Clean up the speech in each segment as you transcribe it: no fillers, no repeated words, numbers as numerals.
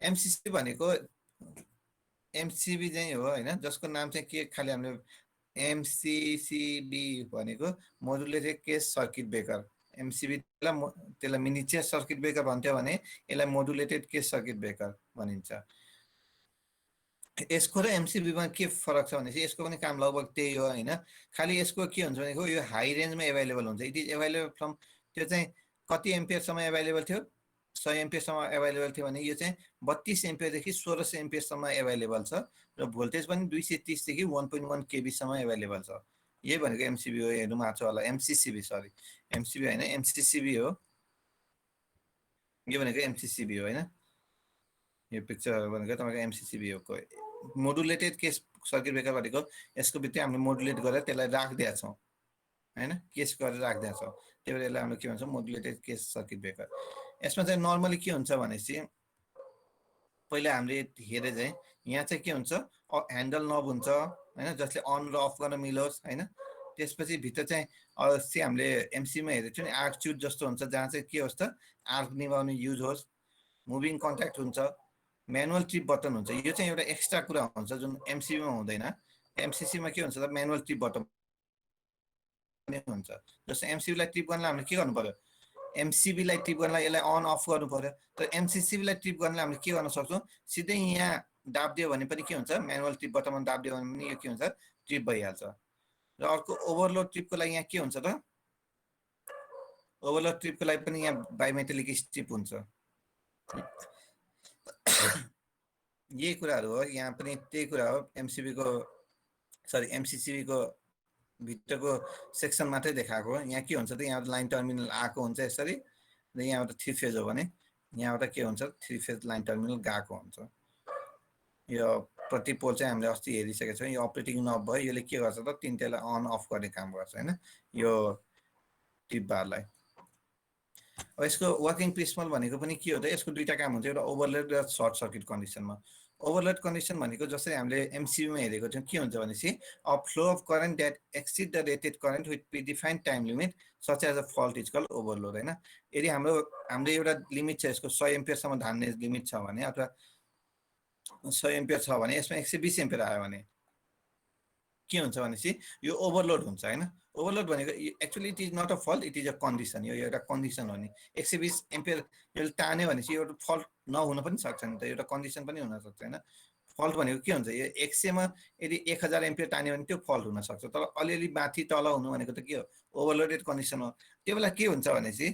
MCC भनेको MCB चाहिँ हो हैन, जसको नाम चाहिँ के खाली हामीले एमसीसीबी भनेको मोडुलेटेड केस सर्किट ब्रेकर। एमसीबी त्यसलाई मिनिएचर सर्किट ब्रेकर भन्थ्यो भने यसलाई मोडुलेटेड केस सर्किट ब्रेकर भनिन्छ। यसको र एमसीबीमा के फरक छ भनेपछि यसको पनि काम लगभग त्यही हो हैन। खाली यसको के हुन्छ भनेको यो हाई रेन्जमा एभाइलेबल हुन्छ। इट इज एभाइलेबल फ्रम, त्यो चाहिँ कति एम्पियरसम्म एभाइलेबल थियो, 100 एम्पियरसम्म एभाइलेबल थियो भने यो चाहिँ 32 एम्पियरदेखि 1600 एम्पियरसम्म एभाइलेबल छ र भोल्टेज पनि 230 देखि 1.1 केबीसम्म एभाइलेबल छ। यही भनेको एमसीबी हो। हेर्नुमा आएको छ होला, एमसीसीबी, सरी एमसीबी हैन, एमसीसीबी हो। यो भनेको एमसीसीबी हो हैन। यो पिक्चर भनेको तपाईको एमसीसीबी हो। मोडुलेटेड केस सर्किट ब्रेकर भनेको यसको भित्रै हामीले मोडुलेट गरेर त्यसलाई राखिदिएका छौँ हैन, केस गरेर राखिदिएका छौँ। त्यही भएर यसलाई हामीले के भन्छौँ, मोडुलेटेड केस सर्किट ब्रेकर। यसमा चाहिँ नर्मली के हुन्छ भनेपछि पहिला हामीले हेरे चाहिँ यहाँ चाहिँ के हुन्छ, ह्यान्डल नब हुन्छ हैन, जसले अन र अफ गर्न मिलोस् हैन। त्यसपछि भित्र चाहिँ अस्ति हामीले एमसीमा हेरेको थियौँ नि, आर्क च्युट जस्तो हुन्छ, जहाँ चाहिँ के होस् त आर्क निभाउने युज होस्। मुभिङ कन्ट्याक्ट हुन्छ, म्यानुअल ट्रिप बटन हुन्छ। यो चाहिँ एउटा एक्स्ट्रा कुरा हुन्छ जुन एमसीबीमा हुँदैन। एमसीसीमा के हुन्छ त म्यानुअल ट्रिप बटन हुन्छ। जस्तो एमसीबीलाई ट्रिप गर्नलाई हामीले के गर्नु पर्यो, एमसीबीलाई ट्रिप गर्नलाई यसलाई अन अफ गर्नु पर्यो। तर एमसीसीबीलाई ट्रिप गर्नलाई हामीले के गर्न सक्छौँ, सिधै यहाँ दाबिदियो भने पनि के हुन्छ, म्यानुअल ट्रिप बटनमा दाबिदियो भने पनि यो के हुन्छ, ट्रिप भइहाल्छ। र अर्को ओभरलोड ट्रिपको लागि यहाँ के हुन्छ त, ओभरलोड ट्रिपको लागि पनि यहाँ बाइमेटालिक स्ट्रिप हुन्छ। यही कुराहरू हो, यहाँ पनि त्यही कुरा हो। एमसीबीको सरी एमसीसीबीको भित्रको सेक्सन मात्रै देखाएको। यहाँ के हुन्छ त, यहाँ लाइन टर्मिनल आएको हुन्छ यसरी, र यहाँबाट 3 फेज हो भने यहाँबाट के हुन्छ, 3 फेज लाइन टर्मिनल गएको हुन्छ। यो प्रति पोल चाहिँ हामीले अस्ति हेरिसकेका छौँ। यो अपरेटिङ नब भयो, यसले के गर्छ त, तिनटैलाई अन अफ गर्ने काम गर्छ हैन, यो टिप बारलाई। अब यसको वर्किङ प्रिन्सिपल भनेको पनि के हो त, यसको दुईटा काम हुन्छ, एउटा ओभरलोड र सर्ट सर्किट कन्डिसनमा। ओभरलोड कन्डिसन भनेको जसरी हामीले एमसीबीमा हेरेको थियौँ, के हुन्छ भनेपछि a flow of current that exceed the rated current with predefined time limit such as a fault is called overload हैन। यदि हाम्रो एउटा लिमिट छ, यसको 100 एम्पियरसम्म धान्ने लिमिट छ भने, अथवा 100 एम्पियर छ भने यसमा 120 एम्पियर आयो भने के हुन्छ भनेपछि यो ओभरलोड हुन्छ हैन। ओभरलोड भनेको actually it is not a fault, it is a condition. यो एउटा कन्डिसन हो नि। 120 एम्पियर यसले तान्यो भनेपछि एउटा फल्ट नहुन पनि सक्छ नि त, एउटा कन्डिसन पनि हुन सक्छ हैन। फल्ट भनेको के हुन्छ, यो 100 मा यदि 1000 एम्पियर तान्यो भने त्यो फल्ट हुन सक्छ। तर अलिअलि माथि तल हुनु भनेको त के हो, ओभरलोडेड कन्डिसन हो। त्यो बेला के हुन्छ भनेपछि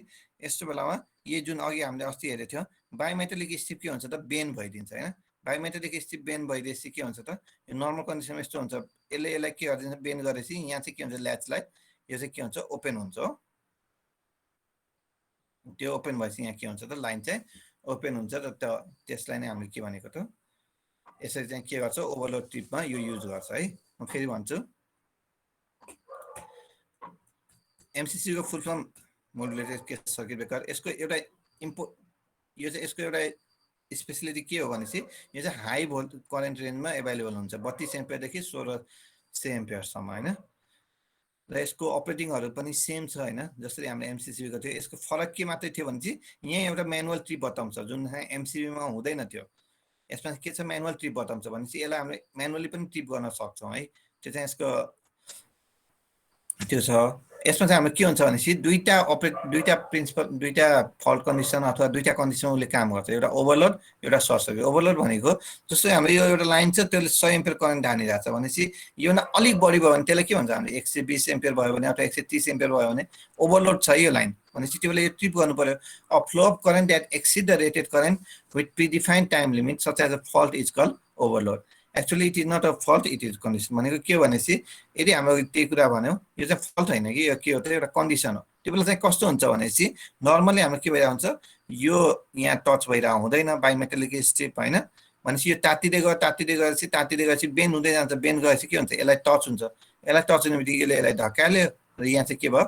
यस्तो बेलामा यो जुन अघि हामीले अस्ति हेरेको थियौँ, बायोमेटालिक स्ट्रिप के हुन्छ त, बेन्ड भइदिन्छ हैन। बायोमेटालिक स्ट्रिप बेन्ड भइदिएपछि के हुन्छ त, यो नर्मल कन्डिसनमा यस्तो हुन्छ, यसलाई के गरिदिन्छ, बेन्ड गरेपछि यहाँ चाहिँ के हुन्छ, ल्याचलाई यो चाहिँ के हुन्छ, ओपन हुन्छ हो। त्यो ओपन भएपछि यहाँ के हुन्छ त, लाइन चाहिँ ओपन हुन्छ र त्यसलाई नै हामीले के भनेको त, यसरी चाहिँ के गर्छ, ओभरलोड ट्रिपमा यो युज गर्छ है। म फेरि भन्छु, एमसीसीको full form modulated case circuit breaker. यसको एउटा यो चाहिँ यसको एउटा स्पेसिलिटी के हो भनेपछि यो चाहिँ हाई भोल्ट करेन्ट रेन्जमा एभाइलेबल हुन्छ, 32 एम्पियरदेखि 1600 एम्पियरसम्म हैन। र यसको अपरेटिङहरू पनि सेम छ हैन, जसरी हामीले एमसीसीको थियो। यसको फरक के मात्रै थियो भनेपछि यहाँ एउटा म्यानुअल ट्रिप बटन छ, जुन एमसीबीमा हुँदैन थियो। यसमा के छ, म्यानुअल ट्रिप बटन छ भनेपछि यसलाई हामीले म्यानुअली पनि ट्रिप गर्न सक्छौँ है। त्यो चाहिँ यसको त्यो छ। यसमा चाहिँ हाम्रो के हुन्छ भनेपछि दुईटा प्रिन्सिपल, दुईटा फल्ट कन्डिसन अथवा दुईटा कन्डिसन उसले काम गर्छ, एउटा ओभरलोड एउटा सर्ट सर्किट। ओभरलोड भनेको जस्तै हाम्रो यो एउटा लाइन छ, त्यसले 100 एम्पियर करेन्ट धानिरहेको छ भनेपछि यो न अलिक बढी भयो भने त्यसलाई के भन्छ हामीले, 120 एम्पियर भयो भने अथवा 130 एम्पियर भयो भने ओभरलोड छ यो लाइन भनेपछि त्यो बेला यो ट्रिप गर्नु पर्यो। A flow of current that exceed the rated current with predefined time limit such as a fault is called overload. Actually it is not a fault, it is condition. भनेको के भनेपछि यदि हाम्रो त्यही कुरा भन्यो, यो चाहिँ फल्ट होइन कि, यो के हो त, एउटा कन्डिसन हो। त्यो बेला चाहिँ कस्तो हुन्छ भनेपछि नर्मली हाम्रो के भइरहेको हुन्छ, यो यहाँ टच भइरहेको हुँदैन, बायोमेटालिक स्ट्रिप होइन भनेपछि यो तातिँदै गएपछि बेन्ड हुँदै जान्छ। बेन्ड गएपछि के हुन्छ, यसलाई टच हुन्छ। यसलाई टच हुने बित्तिकै यसलाई धक्काल्यो र यहाँ चाहिँ के भयो,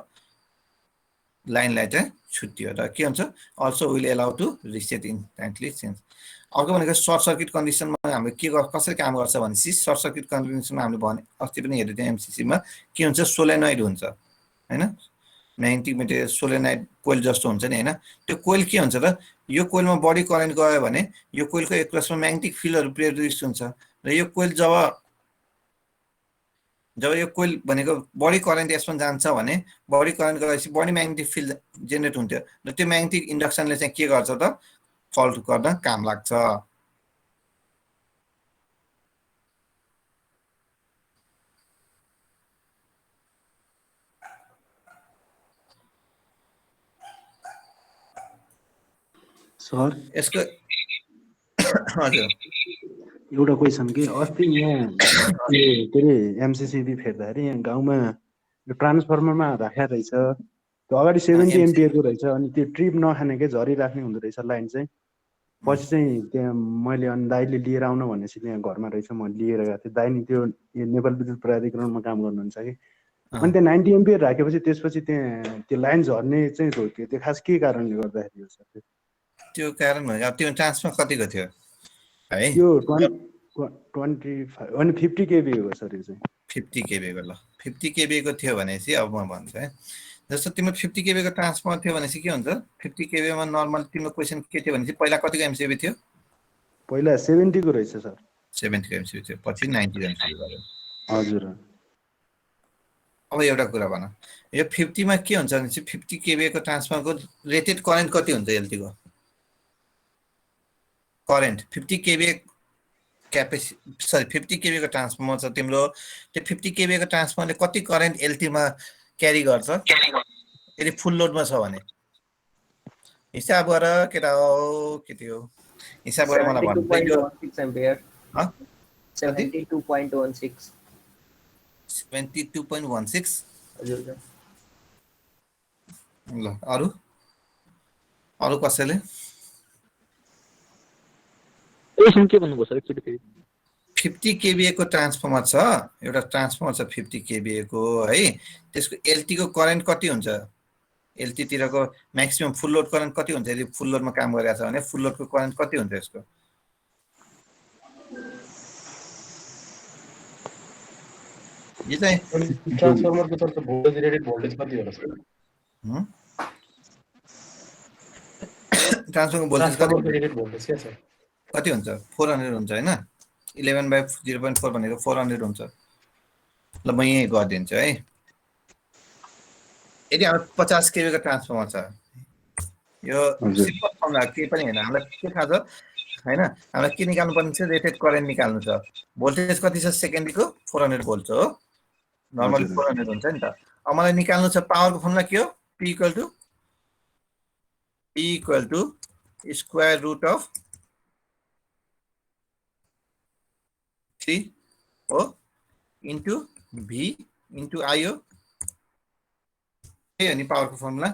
लाइनलाई चाहिँ छुट्टियो र के हुन्छ, also will allow to reset instantly change. अर्को भनेको सर्ट सर्किट कन्डिसनमा हामीले कसरी काम गर्छ भनेपछि सर्ट सर्किट कन्डिसनमा हामीले भने अस्ति पनि हेरेको थियौँ एमसीसीमा, के हुन्छ, सोलेनोइड हुन्छ हैन। म्याग्नेटिक मेटेरियल सोलेनाइड कोइल जस्तो हुन्छ नि हैन, त्यो कोइल के हुन्छ त, यो कोइलमा बढी करेन्ट गयो भने यो कोइलको एक्रसमा म्याग्नेटिक फिल्डहरू प्रोड्युस हुन्छ र यो कोइल जब यो कोइल भनेको बढी करेन्ट यसमा जान्छ भने बढी करेन्ट गएपछि बढी म्याग्नेटिक फिल्ड जेनेरेट हुन्थ्यो र त्यो म्याग्नेटिक इन्डक्सनले चाहिँ के गर्छ त, फल्ट गर्न काम लाग्छ। सर यसको हजुर एउटा क्वेसन के अस्ति यहाँ के अरे एमसीसीबी फेर्दाखेरि यहाँ गाउँमा यो ट्रान्सफर्मरमा राखेको रहेछ, त्यो अगाडि 70 एम्पियरको रहेछ, अनि त्यो ट्रिप नखानेकै झरिराख्ने हुँदो रहेछ लाइन चाहिँ। पछि चाहिँ त्यहाँ मैले अनि दाइले लिएर आउन भनेपछि त्यहाँ घरमा रहेछ, म लिएर गएको थिएँ। दाइ नि त्यो नेपाल विद्युत प्राधिकरणमा काम गर्नुहुन्छ कि, अनि त्यहाँ 90 एम्पियर राखेपछि त्यसपछि त्यहाँ त्यो लाइन झर्ने चाहिँ रोक्यो। त्यो खास के कारणले गर्दाखेरि हो सर? त्यो कारण भनेको त्यो ट्रान्सफर कतिको थियो है? त्यो 25 अनि 50 केभी हो सर। यो चाहिँ 50 केभीको। ल 50 केभीको थियो भनेपछि अब म भन्छु है, जस्तो तिम्रो 50 केभीको ट्रान्सफर्मर थियो भनेपछि के हुन्छ, 50 केभीमा नर्मल तिम्रो क्वेसन के थियो भनेपछि पहिला कतिको एमसिबी थियो? पहिला 70 को रहेछ सर। 70 को एमसिबी थियो, पछि 90 एमसिबी भयो। हजुर। अब एउटा कुरा भन, यो 50 मा के हुन्छ भने 50 केभीको ट्रान्सफर्मरको रेटेड करेन्ट कति हुन्छ? एलटीको करेन्ट 50 केभी क्यापेसिटी, सरी 50 केभीको ट्रान्सफर्मर छ तिम्रो, त्यो 50 केभीको ट्रान्सफर्मरले कति करेन्ट एलटीमा क्यारी गर्छ यदि फुल लोडमा छ भने? हिसाब गर केटा हो, के थियो हिसाब गर मलाई भन्नु। 72.16 एम्पियर। 72.16। 72.16। हजुर। ल अरु कसैले? के भन्नुभयो सर? 50 केभीए को ट्रान्सफर्मर छ, एउटा ट्रान्सफर्मर छ 50 केभीए को है, त्यसको एलटी को करेन्ट कति हुन्छ? एलटी तिरको म्याक्सिमम फुल लोड करेन्ट कति हुन्छ? यदि फुल लोडमा काम गरिरहेछ भने फुल लोडको करेन्ट कति हुन्छ यसको? यो चाहिँ ट्रान्सफर्मरको तर्फ भोल्टेज रेटेड भोल्टेज कति होला सर? ट्रान्सफर्मरको भोल्टेज के छ? कति हुन्छ? 400 हुन्छ हैन? 11/0.4 भनेको 400 हुन्छ। ल म यही गरिदिन्छु है। यदि हाम्रो 50 केभीको ट्रान्सफर्मर छ, यो सिम्पल फर्मुला के पनि हैन, हामीलाई के थाहा छ हैन, हामीलाई के निकाल्नु पर्ने छ? रेटेड करेन्ट निकाल्नु छ। भोल्टेज कति छ? सेकेन्डरीको 400 भोल्ट हो, नर्मली 400 हुन्छ नि त। अब मलाई निकाल्नु छ पावरको फर्मुला के हो? P = स्क्वायर रुट अफ 3 हो इन्टु V इन्टु I हो। नि पावरको फर्मुला,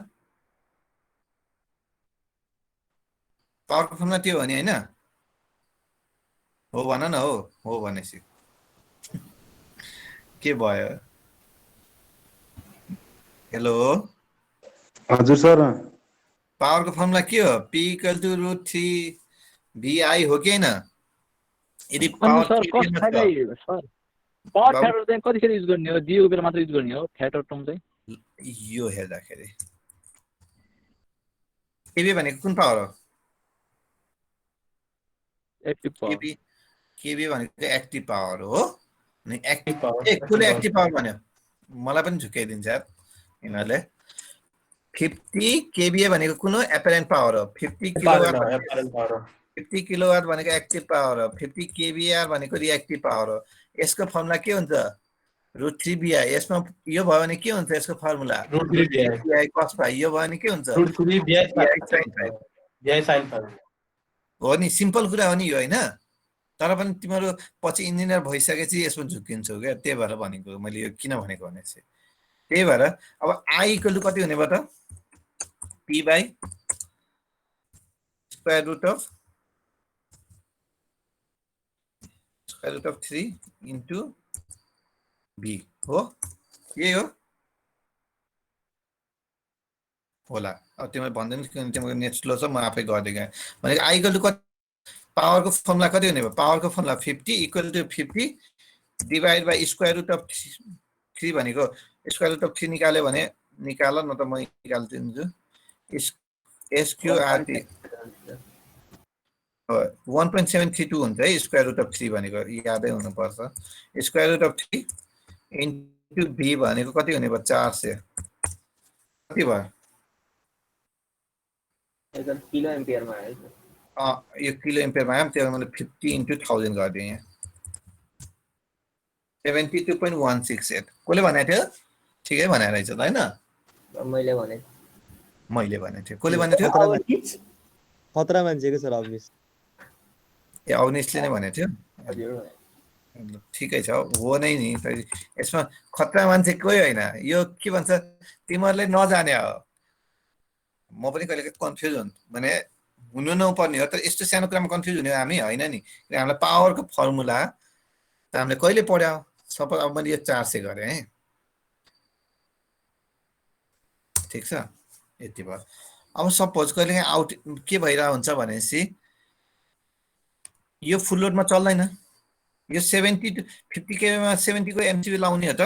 पावरको फर्मुला त्यो हो नि हैन? हो भन न, हो भनेपछि के भयो? हेलो हजुर सर, पावरको फर्मुला के हो? P = √3 VI हो कि हैन? यदि पावर सर पावर फ्याक्टर चाहिँ कतिखेर युज गर्ने हो? दिएको बेला मात्र युज गर्ने हो फ्याक्टर टर्म चाहिँ? यो हेर्दाखेरि केबी भनेको कुन पावर हो? Active power. केबी भनेको एक्टिभ पावर हो। अनि एक्टिभ पावर कुन एक्टिभ पावर भन्यो? मलाई पनि झुकाइदिन्छ यार यिनीहरूले। 50 केबीए भनेको कुन हो? एपरेन्ट पावर हो। 50 किलोवाट 50 किलोवाट भनेको एक्टिभ पावर हो। 50 केबीआर भनेको रिएक्टिभ पावर हो। यसको फर्मुला के हुन्छ? √3 VI। यसमा यो भयो भने के हुन्छ यसको फर्मुला? √3 VI cos phi। यो भयो भने के हुन्छ? √3 VI sin phi हो नि, सिम्पल कुरा हो नि यो हैन? तर पनि तिम्रो पछि इन्जिनियर भइसकेपछि यसमा झुकिन्छौ क्या, त्यही भएर भनेको मैले यो किन भनेको भने चाहिँ त्यही भएर अब I = कति हुने भयो त? P / square root of 3 into V हो। यही हो होला। अब तिमीले भन्दैन किन तिम्रो नेट स्लो छ, म आफै गर्दै गएँ भनेको I = कति? पावरको फर्मुला कति हुने भयो? पावरको formula 50 = 50 divide by square root of 3 भनेको स्क्वायर रुट अफ 3 निकाल्यो भने निकाल न त म निकालिदिन्छु SQRT 1.732 हुन्छ है स्क्वायर रुट अफ 3 भनेको यादै हुनुपर्छ square root of 3 into b भनेको कति हुने भयो 400 कति भयो एकदम किलो एम्पियरमा आयो यो किलो एम्पियरमा आयो त्यसमा मैले 50 इन्टु 1000 गरिदिएँ यहाँ 72.168 कसले भनेको थियो ठिकै भने रहेछ त हैन मैले भने कसले भनेको थियो खतरा मान्छेको सर अभियस ए अवनिशले नै भनेको थियो ठिकै छ हो नै नि यसमा खतरा मान्छे कोही होइन यो के भन्छ तिमीहरूले नजाने हो म पनि कहिले कन्फ्युज भने हुनु नपर्ने हो तर यस्तो सानो कुरामा कन्फ्युज हुने हामी होइन नि हामीलाई पावरको फर्मुला त हामीले कहिले पढ्यो सपोज अब मैले यो 400 गरेँ है ठिक छ यति भयो अब सपोज कहिले आउट के भइरहेको हुन्छ भनेपछि यो फुल लोडमा चल्दैन यो 70 to 50 kV मा 70 को MCB लाउने हो त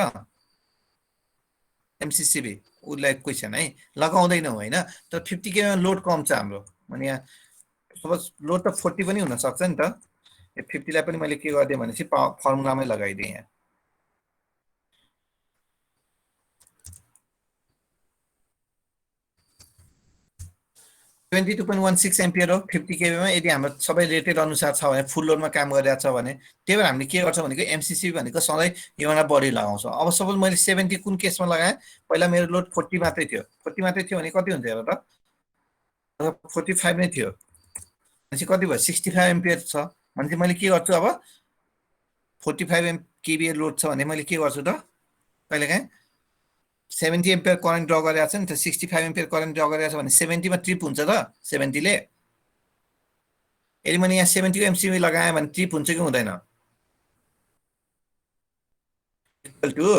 MCCB उसलाई क्वेसन है लगाउँदैनौ हैन तर 50 kV मा लोड कम छ हाम्रो भने यहाँ सपोज लोड त 40 पनि हुन सक्छ नि त यो 50 लाई पनि मैले के गर्दिए भनेपछि फर्मुलामै लगाइदिए यहाँ 22.16 एम्पियर हो 50 kV मा यदि हाम्रो सबै रेटेड अनुसार छ भने फुल लोडमा काम गरिरहेछ भने त्यही भएर हामीले के गर्छ भनेको MCCB भनेको सधैँ योभन्दा बढी लगाउँछ अब सपोज मैले 70 कुन केसमा लगाएँ पहिला मेरो लोड 40 मात्रै थियो 40 मात्रै थियो भने कति हुन्थ्यो हेर त 45 नै थियो भनेपछि कति भयो 65 एम्पियर छ भने मैले के गर्छु अब 45 kVA लोड छ भने मैले के गर्छु त कहिलेकाहीँ 70 एम्पियर करेन्ट ड्र गरिरहेछ नि त 65 एम्पियर करेन्ट ड्र गरिरहेछ भने 70 मा ट्रिप हुन्छ त 70 ले यदि मैले यहाँ 70 को MCB लगाएँ भने ट्रिप हुन्छ कि हुँदैन equal to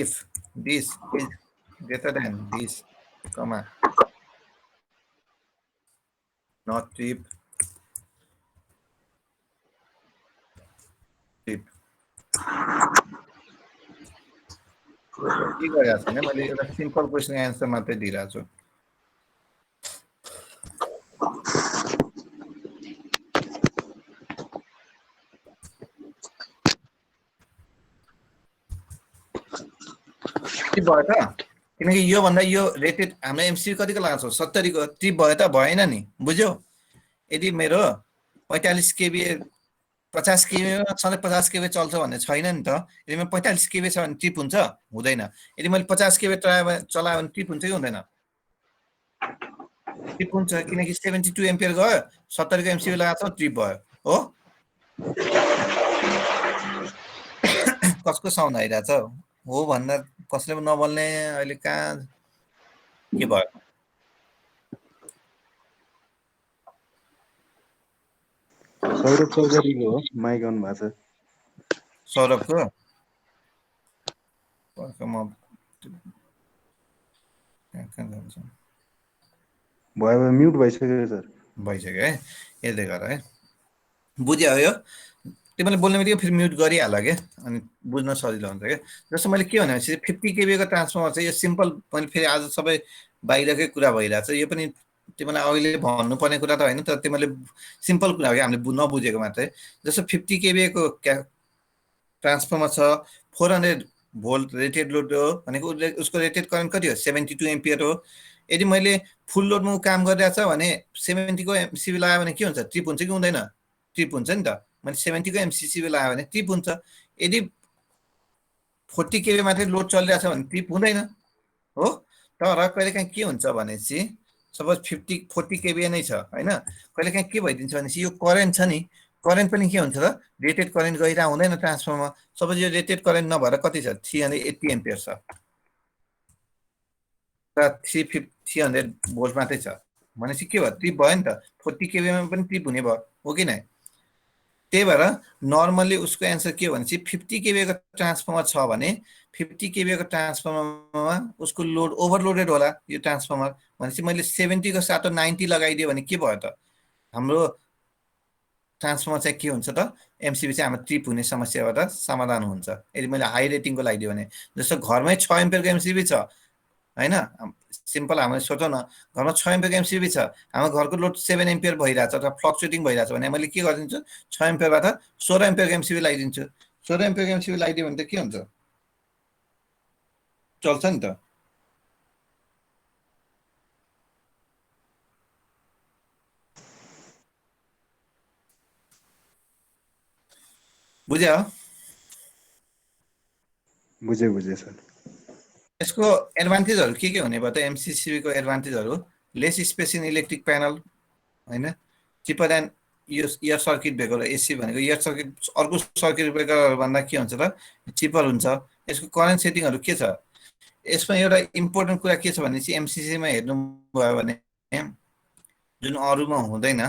if this is greater than this comma not trip के गरिरहेको छैन मैले एउटा सिम्पल क्वेसनको एन्सर मात्रै दिइरहेको छु के भयो त किनकि यो भन्दा यो रेटेड हाम्रो MCB कतिको लगाएको छ 70 को ट्रिप भयो त भएन नि बुझ्यौ यदि मेरो 45 kVA 50 kV मा सधैँ 50 kV चल्छ भन्ने छैन नि त यदि म 45 kV छ भने ट्रिप हुन्छ हुँदैन यदि मैले 50 kV चलाएँ भने ट्रिप हुन्छ कि हुँदैन ट्रिप हुन्छ किनकि 72 एम्पियर गयो 70 को MCB लगाएको छ ट्रिप भयो हो कसको साउन्ड आइरहेछ हो भन्दा कसले पनि नबोल्ने अहिले कहाँ के भयो सौरभ चौधरीको हो माइक अन भएको छ सौरभको म भयो म्युट भइसक्यो सर भइसक्यो है यसले गर्दा है बुझ्यो यो तिमीले बोल्ने बित्तिकै फेरि म्युट गरिहाल के अनि बुझ्न सजिलो हुन्छ क्या जस्तो मैले के भनेपछि 50 kV को ट्रान्सफर्मर चाहिँ यो सिम्पल मैले फेरि आज सबै बाहिरकै कुरा भइरहेछ यो पनि तिमीलाई अहिले भन्नुपर्ने कुरा त होइन तर तिमीले सिम्पल कुरा हो कि हामीले नबुझेको मात्रै जस्तो 50 kV को ट्रान्सफर्मर छ 400 भोल्ट रेटेड लोड हो भनेको उसको रेटेड करेन्ट कति हो 72 एम्पियर हो यदि मैले फुल लोडमा काम गरिरहेछ भने 70 को MCB लगायो भने के हुन्छ ट्रिप हुन्छ कि हुँदैन ट्रिप हुन्छ नि त मैले 70 को MCCB लगायो भने ट्रिप हुन्छ यदि 40 kV मात्रै लोड चलिरहेछ भने ट्रिप हुँदैन हो तर कहिलेकाहीँ के हुन्छ भनेपछि सपोज 40 kV नै छ हैन कहिलेकाहीँ के भइदिन्छ भनेपछि यो करेन्ट छ नि करेन्ट पनि के हुन्छ त रेटेड करेन्ट गइरहेको हुँदैन ट्रान्सफर्मरमा सपोज यो रेटेड करेन्ट नभएर कति छ 380 एम्पियर छ र 300 भोल्ट मात्रै छ भनेपछि के भयो ट्रिप भयो नि त 40 kV मा पनि ट्रिप हुने भयो हो कि नै त्यही भएर नर्मली उसको एन्सर के हो भनेपछि 50 kV को ट्रान्सफर्मर छ भने 50 kV को ट्रान्सफर्मरमा उसको लोड ओभरलोडेड होला यो ट्रान्सफर्मर भनेपछि मैले 70 को साटो 90 लगाइदिए भने के भयो त हाम्रो ट्रान्सफर्मर चाहिँ के हुन्छ त एमसिबी चाहिँ हाम्रो ट्रिप हुने समस्याबाट समाधान हुन्छ यदि मैले हाई रेटिङको लगाइदियो भने। जस्तो घरमै 6 एम्पियरको एमसिबी छ होइन, सिम्पल हामीले सोचौँ न, घरमा 6 एम्पियरको एमसिबी छ, हाम्रो घरको लोड 7 एम्पियर भइरहेछ अथवा फ्लक्चुएटिङ भइरहेछ भने मैले के गरिदिन्छु 6 एम्पियरबाट 16 एम्पियरको एमसिबी लगाइदिन्छु। 16 एम्पियरको एमसिबी लगाइदियो भने त के हुन्छ, चल्छ नि त। बुझ्यो? बुझे सर। यसको एडभान्टेजहरू के हुने भयो त एमसिसिबीको एडभान्टेजहरू, less space in electric panel होइन, चिपर एन्ड यो एयर सर्किट ब्रेकर एसी भनेको एयर सर्किट अर्को सर्किट ब्रेकरभन्दा के हुन्छ त चिपर हुन्छ। यसको करेन्ट सेटिङहरू के छ, यसमा एउटा इम्पोर्टेन्ट कुरा के छ भने चाहिँ एमसिसीमा हेर्नुभयो भने जुन अरूमा हुँदैन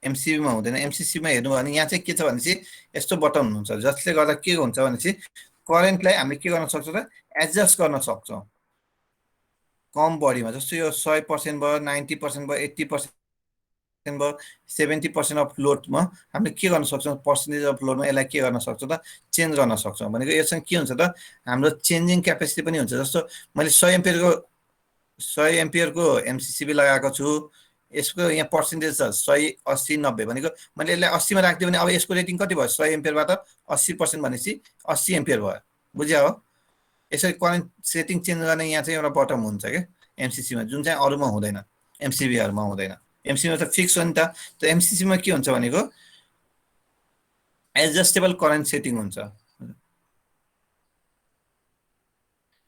एमसिबीमा हुँदैन, एमसिसीमा हेर्नुभयो भने यहाँ चाहिँ के छ भने चाहिँ यस्तो बटन हुन्छ जसले गर्दा के हुन्छ भने चाहिँ करेन्टलाई हामीले के गर्न सक्छौँ त एडजस्ट गर्न सक्छौँ कम बढीमा। जस्तो यो 100% भयो, 90% भयो, 80% भयो, 70% अफ लोडमा हामीले के गर्न सक्छौँ, पर्सेन्टेज अफ लोडमा यसलाई के गर्न सक्छौँ त चेन्ज गर्न सक्छौँ। भनेको यससँग के हुन्छ त हाम्रो चेन्जिङ क्यापेसिटी पनि हुन्छ। जस्तो मैले 100 एम्पियरको एमसिसिबी लगाएको छु, यसको यहाँ पर्सेन्टेज छ 100, 80, 90 भनेको मैले यसलाई 80 मा राखिदियो भने अब यसको रेटिङ कति भयो 100 एम्पियरबाट 80% भनेपछि 80 एम्पियर भयो। बुझ्यो हो? यसरी करेन्ट सेटिङ चेन्ज गर्ने यहाँ चाहिँ एउटा बटन हुन्छ क्या एमसिसीमा, जुन चाहिँ अरूमा हुँदैन, एमसिबीहरूमा हुँदैन। एमसिबीमा त फिक्स हो नि त एमसिसीमा के हुन्छ भनेको एडजस्टेबल करेन्ट सेटिङ हुन्छ।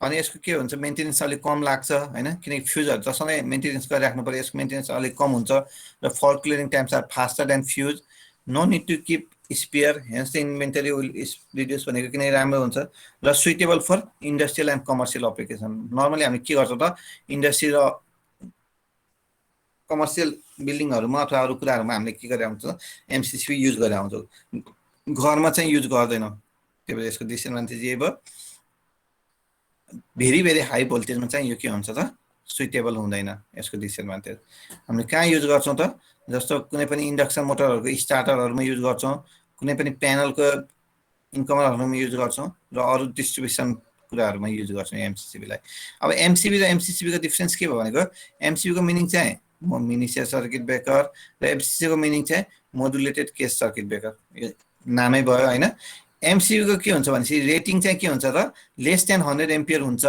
अनि यसको के हुन्छ मेन्टेनेन्स अलिक कम लाग्छ होइन, किनकि फ्युजहरू जसँगै मेन्टेनेन्स गरिराख्नु पर्यो, यसको मेन्टेनेन्स अलिक कम हुन्छ र fault clearing times are faster than fuse, no need to keep spare, hence the inventory will reduce भनेको किन राम्रो हुन्छ र suitable for industrial and commercial application. Normally हामी के गर्छौँ त इन्डस्ट्री र कमर्सियल बिल्डिङहरूमा अथवा अरू कुराहरूमा हामीले के गरेर आउँछ एमसिसी युज गरेर आउँछौँ, घरमा चाहिँ युज गर्दैनौँ। त्यही भएर यसको डिसएडभान्टेज यही भयो, भेरी हाई भोल्टेजमा चाहिँ यो के हुन्छ त सुइटेबल हुँदैन। यसको डिसएडभान्टेज हामीले कहाँ युज गर्छौँ त, जस्तो कुनै पनि इन्डक्सन मोटरहरूको स्टार्टरहरूमा युज गर्छौँ, कुनै पनि प्यानलको इन्कमरहरूमा युज गर्छौँ र अरू डिस्ट्रिब्युसन कुराहरूमा युज गर्छौँ एमसिसीबीलाई। अब एमसिबी र एमसिसीबीको डिफ्रेन्स के भयो भनेको एमसिबीको मिनिङ चाहिँ मिनिसियर सर्किट ब्रेकर र एमसिसीको मिनिङ चाहिँ मोडुलेटेड केस सर्किट ब्रेकर, यो नामै भयो होइन। एमसिबीको के हुन्छ भनेपछि रेटिङ चाहिँ के हुन्छ त लेस देन 100 एम्पियर हुन्छ,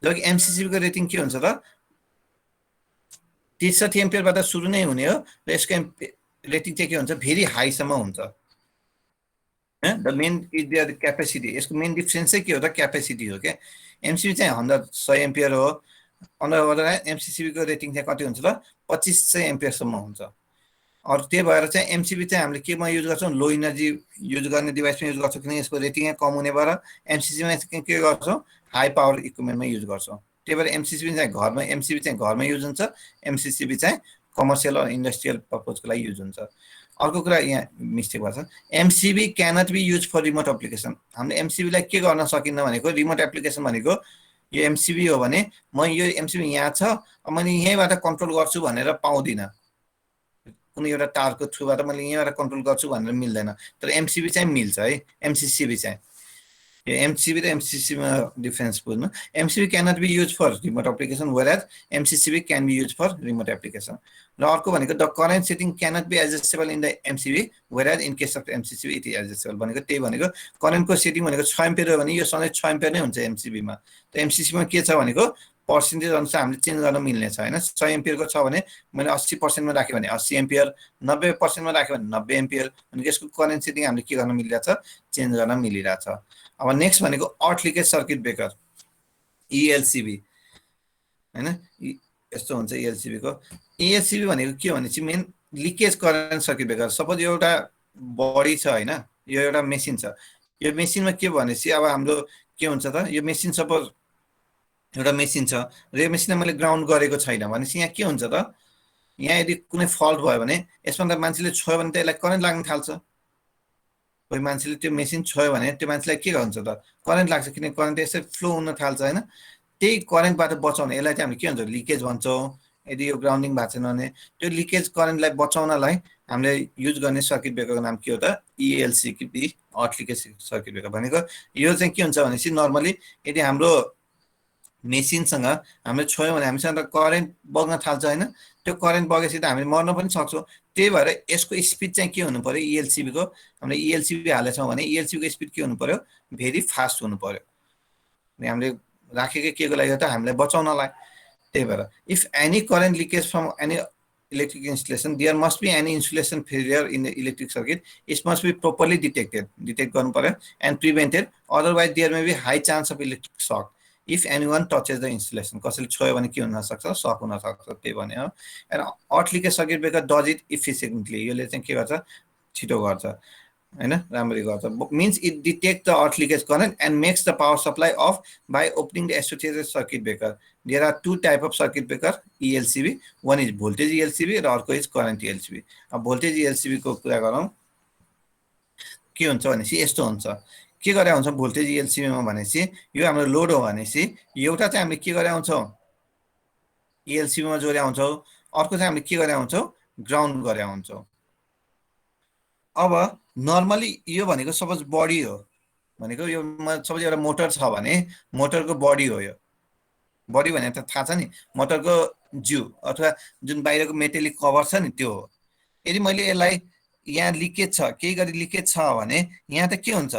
जबकि एमसिसीबीको रेटिङ के हुन्छ त 63 एम्पियरबाट सुरु नै हुने हो र यसको रेटिङ चाहिँ के हुन्छ भेरी हाईसम्म हुन्छ। The main is their capacity, यसको मेन डिफ्रेन्स चाहिँ के हो त क्यापेसिटी हो क्या। एमसिबी चाहिँ 100 एम्पियर हो, एमसिसीबीको रेटिङ चाहिँ कति हुन्छ त 2500 एम्पियरसम्म हुन्छ। अरू त्यही भएर चाहिँ एमसिबी चाहिँ हामीले केमा युज गर्छौँ लो इनर्जी युज गर्ने डिभाइसमा युज गर्छौँ, किनकि यसको रेटिङ कम हुने भएर। एमसिसीमा के गर्छौँ हाई पावर इक्विपमेन्टमा युज गर्छौँ, त्यही भएर एमसिसी चाहिँ घरमा एमसिबी चाहिँ घरमा युज हुन्छ, एमसिसीबी चाहिँ कमर्सियल र इन्डस्ट्रियल पर्पजको लागि युज हुन्छ। अर्को कुरा यहाँ मिस्टेक भएको छ, MCB cannot be use for remote application. हामीले एमसिबीलाई के गर्न सकिन्न भनेको रिमोट एप्लिकेसन भनेको यो एमसिबी हो भने म यो एमसिबी यहाँ छ मैले यहीँबाट कन्ट्रोल गर्छु भनेर पाउँदिनँ, कुनै एउटा टावरको थ्रुबाट मैले यहीँबाट कन्ट्रोल गर्छु भनेर मिल्दैन। तर एमसिबी चाहिँ मिल्छ है, एमसिसीबी चाहिँ। यो एमसिबी र एमसिसीमा डिफ्रेन्स बुझ्नु, MCB cannot be use for remote application where MCCB can be use for remote application. र अर्को भनेको the current setting cannot be adjustable in the MCB where in case of MCCB it is adjustable भनेको त्यही भनेको करेन्टको setting भनेको 6 ampere हो भने यो सधैँ 6 एम्पियर नै हुन्छ एमसिबीमा। त एमसिसीमा के छ भनेको पर्सेन्टेज अनुसार हामीले चेन्ज गर्न मिल्ने छ होइन। 100 एम्पियरको छ भने मैले 80%मा राखेँ भने 80 एम्पियर, 90%मा राखेँ भने 90 एम्पियर, भनेको यसको करेन्ट सेटिङ हामीले के गर्न मिलिरहेछ चेन्ज गर्न मिलिरहेछ। अब नेक्स्ट भनेको अर्थ लिकेज सर्किट ब्रेकर इएलसिबी होइन, यस्तो हुन्छ इएलसिबीको। इएलसिबी भनेको के भने चाहिँ main leakage current circuit breaker. Suppose यो एउटा बडी छ होइन, यो एउटा मेसिन छ, यो मेसिनमा के भनेपछि अब हाम्रो के हुन्छ त यो मेसिन सपोज एउटा मेसिन छ र यो मेसिनलाई मैले ग्राउन्ड गरेको छैन भनेपछि यहाँ के हुन्छ त यहाँ यदि कुनै फल्ट भयो भने यसमा त मान्छेले छोयो भने त यसलाई करेन्ट लाग्न थाल्छ। कोही मान्छेले त्यो मेसिन छोयो भने त्यो मान्छेलाई के हुन्छ त करेन्ट लाग्छ, किनकि करेन्ट यसरी फ्लो हुन थाल्छ होइन। त्यही करेन्टबाट बचाउने यसलाई चाहिँ हामी के भन्छौँ लिकेज भन्छौँ। यदि यो ग्राउन्डिङ भएको छैन भने त्यो लिकेज करेन्टलाई बचाउनलाई हामीले युज गर्ने सर्किट ब्रेकरको नाम के हो त ELCB earth leakage circuit breaker भनेको यो चाहिँ के हुन्छ भनेपछि नर्मली यदि हाम्रो मेसिनसँग हामीले छोयौँ भने हामीसँग त करेन्ट बग्न थाल्छ होइन त्यो करेन्ट बगेपछि त हामी मर्न पनि सक्छौँ त्यही भएर यसको स्पिड चाहिँ के हुनु पर्यो ELCB को हामीले ELCB हालेछौँ भने ELCB को स्पिड के हुनु पर्यो भेरी फास्ट हुनु पर्यो अनि हामीले राखेकै के को लागि हो त हामीलाई बचाउनलाई त्यही भएर if any current leakage from any electric installation there must be any insulation failure in the electric circuit it must be properly detect गर्नु पर्यो and prevented otherwise there may be high chance of electric shock if anyone touches the installation कसैले छोयो भने के हुन सक्छ शक हुन सक्छ त्यही भने हो and hot leakage circuit breaker does it efficiently यसले चाहिँ के गर्छ छिटो गर्छ हैन राम्ररी गर्छ means it detects the hot leakage current and makes the power supply off by opening the associated circuit breaker there are two type of circuit breaker ELCB one is voltage ELCB र अर्को is current ELCB अब voltage ELCB को कुरा गरौँ के हुन्छ भनेपछि यस्तो हुन्छ के गरे हुन्छ voltage ELCB मा भनेपछि यो हाम्रो लोड हो भनेपछि एउटा चाहिँ हामीले के गरे हुन्छौं ELCB मा जोड्या हुन्छौं अर्को चाहिँ हामीले के गरे हुन्छौं ग्राउन्ड गरे हुन्छौं अब नर्मली यो भनेको सपोज बडी हो भनेको यो सपोज एउटा मोटर छ भने मोटरको बडी हो यो बडी भने त थाहा छ नि मोटरको जिउ अथवा जुन बाहिरको मेटेलिक कभर छ नि त्यो हो यदि मैले यसलाई यहाँ लिकेज छ केही गरी लिकेज छ भने यहाँ त के हुन्छ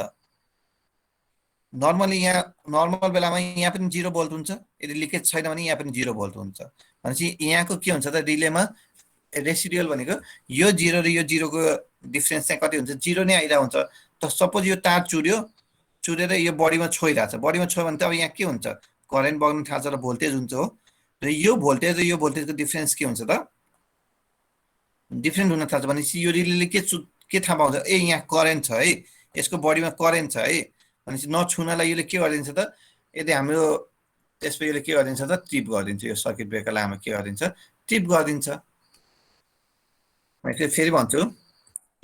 नर्मली यहाँ नर्मल बेलामा यहाँ पनि 0 भोल्ट हुन्छ यदि लिकेज छैन भने यहाँ पनि 0 भोल्ट हुन्छ भनेपछि यहाँको के हुन्छ त रिलेमा रेसिडुअल भनेको यो 0 र यो 0 को डिफरेन्स चाहिँ कति हुन्छ 0 नै आइरा हुन्छ त सपोज यो तार चुरेर यो बडीमा छोइराछ बडीमा छोयो भने त अब यहाँ के हुन्छ करेन्ट बग्न थाल्छ र भोल्टेज हुन्छ हो र यो भोल्टेजको डिफरेन्स के हुन्छ त डिफरेन्ट हुन थाल्छ भनेपछि यो रिलेले के थाहा पाउँछ ए यहाँ करेन्ट छ है यसको बडीमा करेन्ट छ है भनेपछि नछुनलाई यसले के गरिदिन्छ त यदि हाम्रो त्यसपछि यसले के गरिदिन्छ त ट्रिप गरिदिन्छ यो सर्किट ब्रेकरलाई हामी के गरिदिन्छ ट्रिप गरिदिन्छ मैले फेरि भन्छु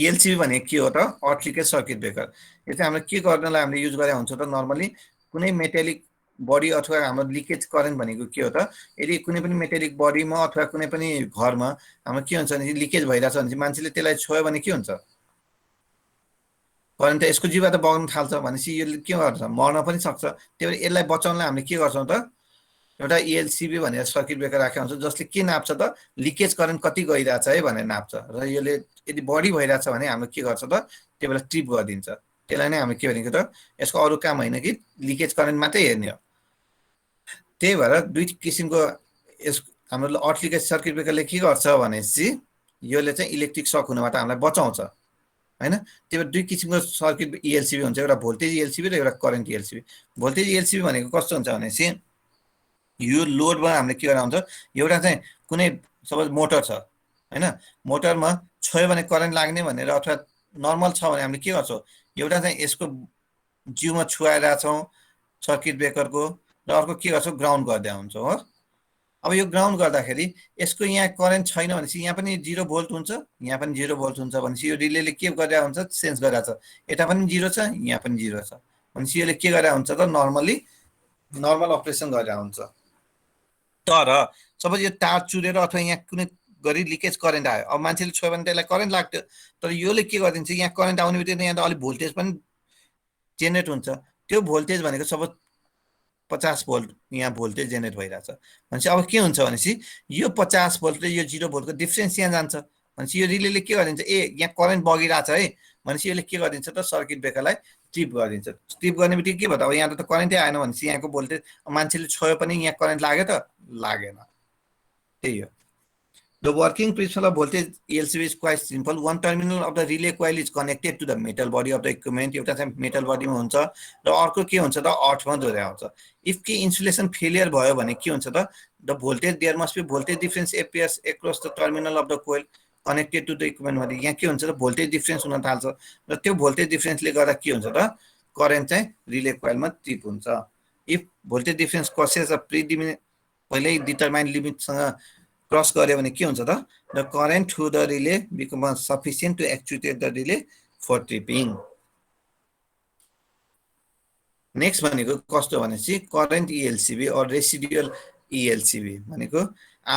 ELCB भने के हो त हट लिकेज सर्किट ब्रेकर यो चाहिँ हामीले के गर्नलाई हामीले युज गरे हुन्छ त नर्मली कुनै मेटालिक बडी अथवा हाम्रो लिकेज करेन्ट भनेको के हो त यदि कुनै पनि मेटालिक बडीमा अथवा कुनै पनि घरमा हाम्रो के हुन्छ भने लिकेज भइराछ भने मान्छेले त्यसलाई छोयो भने के हुन्छ करेन्ट त यसको जीवा त बग्न थाल्छ भनेपछि यसले के गर्छ मर्न पनि सक्छ त्यही भएर यसलाई बचाउनलाई हामीले के गर्छौं त एउटा ELCB भनेर सर्किट ब्रेकर राखेको हुन्छ जसले के नाप्छ त लिकेज करेन्ट कति गइराछ है भनेर नाप्छ र यसले यदि बढी भइराछ भने हामीले के गर्छ त त्यो बेला ट्रिप गरिदिन्छ त्यसलाई नै हामी के भनेको त यसको अरु काम हैन कि लिकेज करेन्ट मात्रै हेर्ने हो त्यही भएर दुई किसिमको यस हाम्रो हट लिकेज सर्किट ब्रेकरले के गर्छ भनेपछि यसले चाहिँ इलेक्ट्रिक शक हुनबाट हामीलाई बचाउँछ हैन त्यही भएर दुई किसिमको सर्किट ELCB हुन्छ एउटा भोल्टेज ELCB र एउटा करेन्ट ELCB भोल्टेज ELCB भनेको कस्तो हुन्छ भनेपछि यो लोडमा हामीले के गर्नु हुन्छ एउटा चाहिँ कुनै सपोज मोटर छ हैन मोटरमा छोयो भने करेन्ट लाग्ने भनेर अथवा नर्मल छ भने हामीले के गर्छौं एउटा चाहिँ यसको जिउमा छुवाइरा छौं सर्किट ब्रेकरको र अर्को के गर्छौं ग्राउन्ड गर्दै हुन्छ हो अब यो ग्राउन्ड गर्दाखेरि यसको यहाँ करेन्ट छैन भनेपछि यहाँ पनि 0 भोल्ट हुन्छ यहाँ पनि 0 भोल्ट हुन्छ भनेपछि यो रिलेले के गरिरा हुन्छ सेन्स गरिरा छ यता पनि 0 छ यहाँ पनि 0 छ भनेपछि यसले के गरिरा हुन्छ त नर्मल अपरेसन गरिरा हुन्छ तर सपोज यो तार चुरेर अथवा यहाँ कुनै गरी लिकेज करेन्ट आयो अब मान्छेले छोयो भने त्यसलाई करेन्ट लाग्थ्यो तर योले के गरिदिन्छ यहाँ करेन्ट आउने बित्तिकै यहाँ त अलि भोल्टेज पनि जेनेरेट हुन्छ त्यो भोल्टेज भनेको सपोज 50 भोल्ट यहाँ भोल्टेज जेनेरेट भइराछ भनेपछि अब के हुन्छ भनेपछि यो 50 भोल्ट र यो 0 भोल्टको डिफरेन्स यहाँ जान्छ भनेपछि यो रिलेले के गरिदिन्छ ए यहाँ करेन्ट बगिराछ है भनेपछि यसले के गरिदिन्छ त सर्किट ब्रेकरलाई ट्रिप गरिदिन्छ ट्रिप गर्ने बित्तिकै के भयो त अब यहाँ त करेन्टै आएन भनेपछि यहाँको भोल्टेज मान्छेले छोयो पनि यहाँ करेन्ट लाग्यो त लागेन त्यही हो The working principle of voltage ELCB is quite simple. One terminal of the relay coil is connected to the metal body of the equipment. एउटा चाहिँ मेटल बडीमा हुन्छ र अर्को के हुन्छ त अर्थमा जोडिया हुन्छ इफ के इन्सुलेसन फेलियर भयो भने के हुन्छ त the voltage there must be voltage difference appears across the terminal of the coil connected to the equipment body यहाँ के हुन्छ त भोल्टेज डिफरेन्स हुन थाल्छ र त्यो भोल्टेज डिफरेन्सले गर्दा के हुन्छ त करेन्ट चाहिँ रिले कोइलमा ट्रिप हुन्छ if voltage difference crosses a predetermined पहिल्यै डिटरमाइन्ड लिमिटसँग क्रस गर्यो भने के हुन्छ त the current through the relay become sufficient to actuate the relay for tripping next भनेको कस्तो भनेपछि current ELCB or residual ELCB भनेको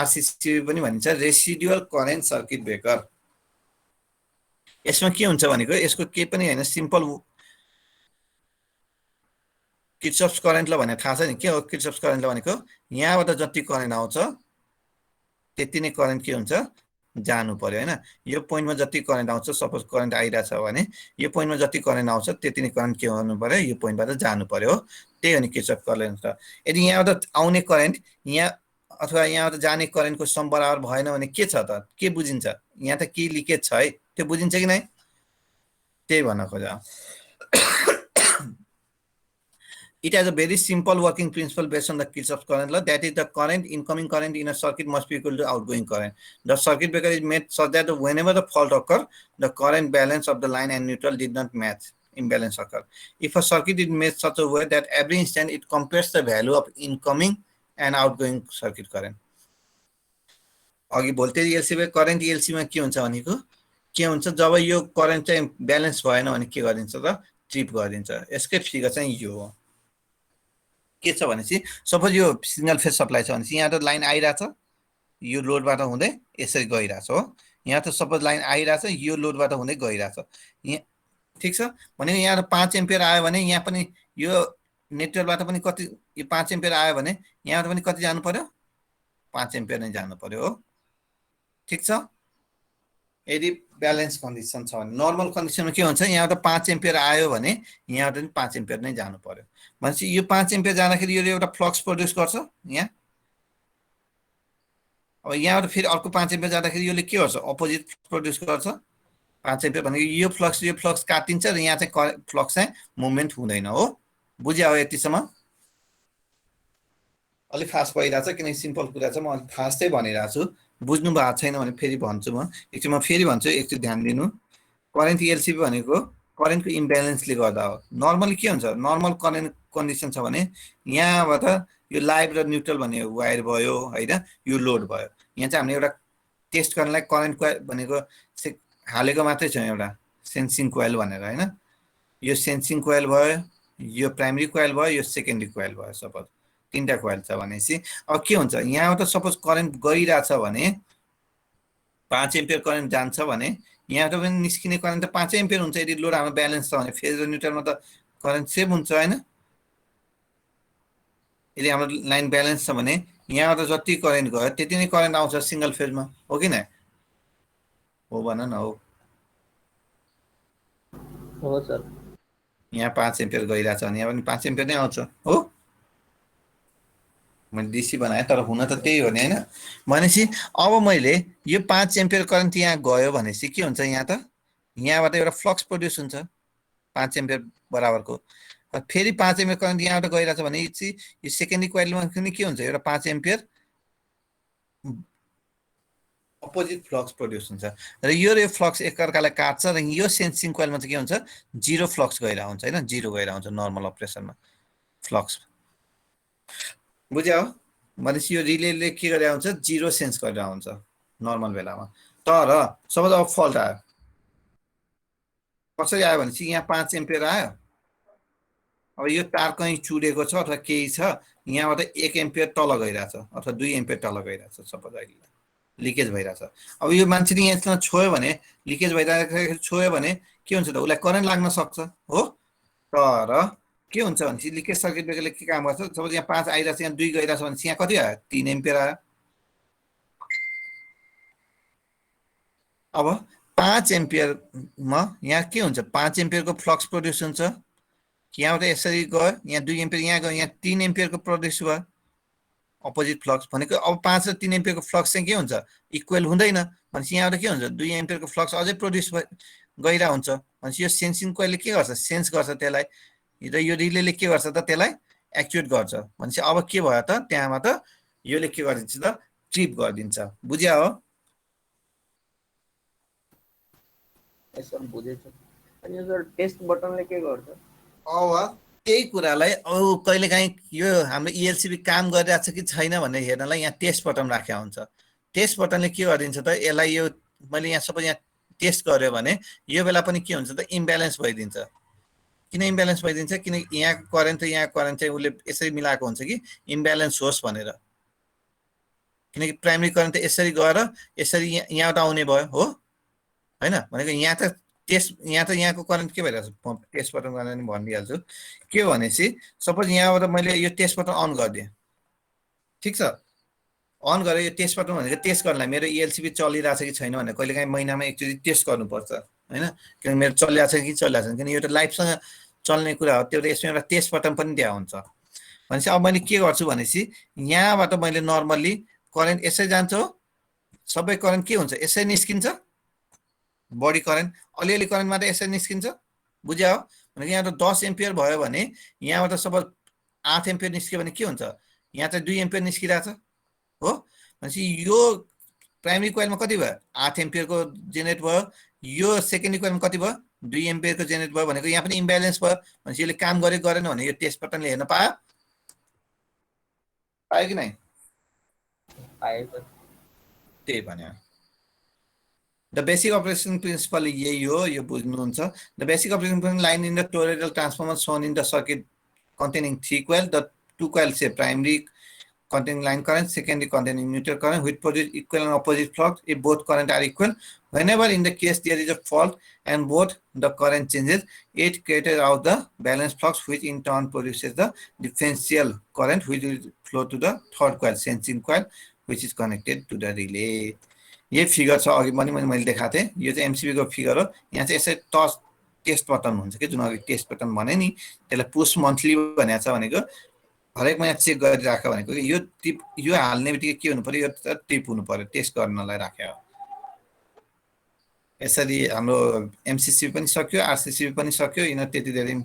RCCB पनि भनिन्छ रेसिडुअल करेन्ट सर्किट ब्रेकर यसमा के हुन्छ भनेको यसको केही पनि हैन सिम्पल किर्चफ्स करेन्ट ल भने थाहा छ नि के हो किर्चफ्स करेन्ट ल भनेको यहाँबाट जति करेन्ट आउँछ त्यति नै करेन्ट के हुन्छ जानु पर्यो हैन यो पोइन्टमा जति करेन्ट आउँछ सपोज करेन्ट आइराछ भने यो पोइन्टमा जति करेन्ट आउँछ त्यति नै करेन्ट के गर्नु पर्यो यो पोइन्टबाट जानु पर्यो त्यही हो नि किर्चफ करेन्ट ल यदि यहाँबाट आउने करेन्ट यहाँ अथवा यहाँबाट जाने करेन्टको सम बराबर भएन भने के छ त के बुझिन्छ यहाँ त के लिकेज छ है त्यो बुझिन्छ कि नै त्यही भन्न खोजा It has a very simple working principle based on the Kirchhoff's current law. That is, the current, incoming current in a circuit must be equal to outgoing current. The circuit breaker is made such that whenever the fault occurs, the current balance of the line and neutral did not match. Imbalance occur. If a circuit is made such a way that every instant it compares the value of incoming and outgoing circuit current. अघि voltage LC मा current LC मा के हुन्छ भनेको के हुन्छ जब यो current चाहिँ ब्यालेन्स भएन भने के गरिन्छ त ट्रिप गरिन्छ यसकै फिगर चाहिँ यो हो के छ भनेपछि सपोज यो सिंगल फेज सप्लाई छ भनेपछि यहाँ त लाइन आइराछ यो लोडबाट हुँदै यसरी गइराछ हो यहाँ त सपोज लाइन आइराछ यो लोडबाट हुँदै गइराछ यहाँ ठीक छ भनेको यहाँ 5 एम्पियर आयो भने यहाँ पनि यो नेटवर्कबाट पनि कति यो 5 एम्पियर आयो भने यहाँबाट पनि कति जानु पर्यो 5 एम्पियर नै जानु पर्यो हो ठीक छ यदि ब्यालेन्स कन्डिसन छ भने नर्मल कन्डिसनमा के हुन्छ यहाँबाट 5 एम्पियर आयो भने यहाँबाट पनि 5 एम्पियर नै जानु पर्यो भनेपछि यो 5 एम्पियर जाँदाखेरि यो एउटा फ्लक्स प्रोड्युस गर्छ यहाँ अब यहाँबाट फेरि अर्को 5 एम्पियर जाँदाखेरि योले के गर्छ अपोजिट प्रोड्युस गर्छ 5 एम्पियर भनेको यो फ्लक्स काटिन्छ र यहाँ चाहिँ फ्लक्स चाहिँ मुभमेन्ट हुँदैन हो बुझ्या हो यतिसम्म अलि फास्ट भइरहेछ किनकि सिम्पल कुरा छ म अलि फास्टै भनिरहेको छु बुझ्नु भएको छैन भने फेरि भन्छु म एकचोटि म फेरि भन्छु एकचोटि ध्यान दिनु करेन्ट एलसीबी भनेको करेन्टको इम्ब्यालेन्सले गर्दा हो नर्मली के हुन्छ नर्मल करेन्ट कन्डिसन छ भने यहाँबाट यो लाइभ र न्युट्रल भन्ने वायर भयो हैन यो लोड भयो यहाँ चाहिँ हामीले एउटा टेस्ट गर्नलाई करेन्ट कोइल भनेको हालेको मात्रै छ एउटा सेन्सिङ कोइल भनेर हैन यो सेन्सिङ कोइल भयो यो प्राइमरी कोइल भयो यो सेकेन्डरी कोइल भयो सपोज तीनटा कोइल छ भनेपछि अब के हुन्छ यहाँबाट सपोज करेन्ट गइराछ भने 5 एम्पियर करेन्ट जान्छ भने यहाँबाट पनि निस्किने करेन्ट त 5 एम्पियर हुन्छ यदि लोड हाम्रो ब्यालेन्स छ भने फेज र न्युट्रलमा त करेन्ट सेभ हुन्छ हैन यदि हाम्रो लाइन ब्यालेन्स छ भने यहाँबाट जति करेन्ट गयो त्यति नै करेन्ट आउँछ सिंगल फेजमा हो कि न हो भन न हो सर यहाँ 5 एम्पियर गइराछ भने यहाँ पनि 5 एम्पियर नै आउँछ हो मैले डीसी बनाए तर हुन त त्यही हो नि हैन भनेपछि अब मैले यो 5 एम्पियर करेन्ट यहाँ गयो भनेपछि के हुन्छ यहाँ त यहाँबाट एउटा फ्लक्स प्रोड्युस हुन्छ 5 एम्पियर बराबरको फेरि 5 एम्पियर करेन्ट यहाँबाट गइराछ भने यो सेकेन्डरी कोइलमा पनि के हुन्छ एउटा 5 एम्पियर अपोजिट फ्लक्स प्रोड्युस हुन्छ र यो फ्लक्स एकअर्कालाई काट्छ र यो सेन्सिङ कोइलमा चाहिँ के हुन्छ जिरो फ्लक्स गइरहेको हुन्छ हैन जिरो गइरहेको हुन्छ नर्मल अपरेसनमा फ्लक्स बुझ्यौ भनेपछि यो रिलेले के गरेर हुन्छ जिरो सेन्स गरेर हुन्छ नर्मल बेलामा तर सपोज अब फल्ट आयो कसरी आयो भनेपछि यहाँ 5 एम्पियर आयो अब यो तार कहीं चुडेको छ अथवा केही छ यहाँबाट 1 एम्पियर तल गइराछ अथवा 2 एम्पियर तल गइराछ सपोज अहिले लिकेज भइराछ अब यो मान्छेले यहाँ छोयो भने लिकेज भइराखेको छोयो भने के हुन्छ त उलाई करेन्ट लाग्न सक्छ हो तर के हुन्छ भने लिकेज सर्किट ब्रेकरले के काम गर्छ सपोज यहाँ 5 आइराछ यहाँ 2 गइराछ भने यहाँ कति आयो 3 एम्पियर आयो अब 5 एम्पियरमा यहाँ के हुन्छ 5 एम्पियरको फ्लक्स प्रोड्युस हुन्छ यहाँबाट यसरी गयो यहाँ 2 एम्पियर यहाँ गयो यहाँ 3 एम्पियरको प्रोड्युस भयो अपोजिट फ्लक्स भनेको अब 5 र 3 एम्पियरको फ्लक्स चाहिँ के हुन्छ इक्वल हुँदैन भनेपछि यहाँबाट के हुन्छ 2 एम्पियरको फ्लक्स अझै प्रोड्युस गइरा हुन्छ भनेपछि यो सेन्सिङ कोइलले के गर्छ सेन्स गर्छ त्यसलाई र यो रिलेले के गर्छ त त्यसलाई एक्चुएट गर्छ भनेपछि अब के भयो त त्यहाँबाट योले के गरिदिन्छ त ट्रिप गरिदिन्छ बुझ्या हो यसो बुझेछ अनि यो सर टेस्ट बटनले के गर्छ अब त्यही कुरालाई अब कहिलेकाहीँ यो हाम्रो इएलसीबी काम गरिरहेछ कि छैन भनेर हेर्नलाई यहाँ टेस्ट बटन राखेको हुन्छ टेस्ट बटनले के गरिदिन्छ त यसलाई यो मैले यहाँ सबै यहाँ टेस्ट गर्यो भने यो बेला पनि के हुन्छ त इम्ब्यालेन्स भइदिन्छ किन इम्ब्यालेन्स भइदिन्छ किनकि यहाँ करेन्ट चाहिँ उसले यसरी मिलाएको हुन्छ कि इम्ब्यालेन्स होस् भनेर किनकि प्राइमरी करेन्ट त यसरी गएर यसरी यहाँबाट आउने भयो हो हैन भनेको यहाँ त टेस्ट यहाँ त यहाँको करेन्ट के भइरहेछ टेस्ट बटन गरेर नि भनिदिइहाल्छु के हो भनेपछि सपोज यहाँबाट मैले यो टेस्ट बटन अन गरिदिएँ ठिक छ अन गरेर यो टेस्ट बटन भनेको टेस्ट गर्नलाई मेरो ELCB चलिरहेछ कि छैन भनेर कहिलेकाहीँ महिनामा एकचोटि टेस्ट गर्नुपर्छ होइन किनकि मेरो चलिरहेछ कि चलिरहेको छैन किन एउटा लाइफसँग चल्ने कुरा हो त्यो यसमा एउटा टेस्ट बटन पनि दिएको हुन्छ भनेपछि अब मैले के गर्छु भनेपछि यहाँबाट मैले नर्मल्ली करेन्ट यसै जान्छ हो सबै करेन्ट के हुन्छ यसै निस्किन्छ बडी करेन्ट अलिअलि करेन्ट मात्रै यसै निस्किन्छ बुझ्या हो भनेको यहाँ त 10 एम्पियर भयो भने यहाँबाट सपोज 8 एम्पियर निस्क्यो भने के हुन्छ यहाँ चाहिँ 2 एम्पियर निस्किरहेछ हो भनेपछि यो प्राइमरी कोइलमा कति भयो 8 एम्पियरको जेनेरेट भयो यो सेकेन्डरी कोइलमा कति भयो 2 एम्पियरको जेनेरेट भयो भनेको यहाँ पनि इम्ब्यालेन्स भयो भनेपछि यसले काम गरेन भने यो टेस्ट बटनले हेर्न पायो कि नै पाएको त्यही भन्यो The basic operation principle यही हो यो बुझ्नुहुन्छ The basic operation principle line in the toroidal transformer shown in the circuit containing 3 coils the 2 coils say primary containing line current secondary containing neutral current which produce equal and opposite flux if both current are equal whenever in the case there is a fault and both the current changes it creates out the balance flux which in turn produces the differential current which will flow to the third coil sensing coil which is connected to the relay ये figure छ अघि पनि मैले देखाएको थिएँ यो चाहिँ MCB को फिगर हो यहाँ चाहिँ यसै टच टेस्ट बटन हुन्छ कि जुन अघि टेस्ट बटन भने नि त्यसलाई पुश मन्थली भनेको छ भनेको हरेक महिना चेक गरिराख भनेको यो टिप यो हाल्ने बित्तिकै के हुनु पर्यो यो टिप हुनु पर्यो टेस्ट गर्नलाई राख्यो यसरी हाम्रो एमसीसी पनि सक्यो आरसीसी पनि सक्यो यिनीहरू त्यति धेरै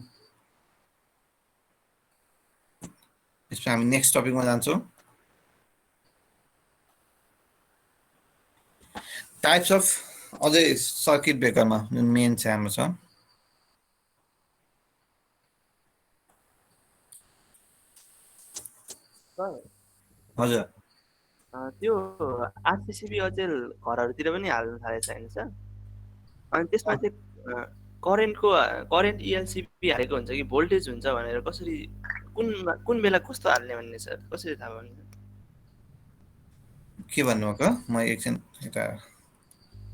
यसमा हामी नेक्स्ट टपिकमा जान्छौँ टाइप्स अफ अझै सर्किट ब्रेकरमा जुन मेन छ हाम्रो छ हजुर त्यो आरसीसीबी अचेल घरहरुतिर पनि हाल्न थालेछ हैन सर अनि त्यसमा चाहिँ करेन्ट ELCB हालेको हुन्छ कि भोल्टेज हुन्छ भनेर कसरी कुन बेला कस्तो हाल्ने भन्ने सर कसरी थाहा भन्नु के भन्नुभएको म एकछिन यता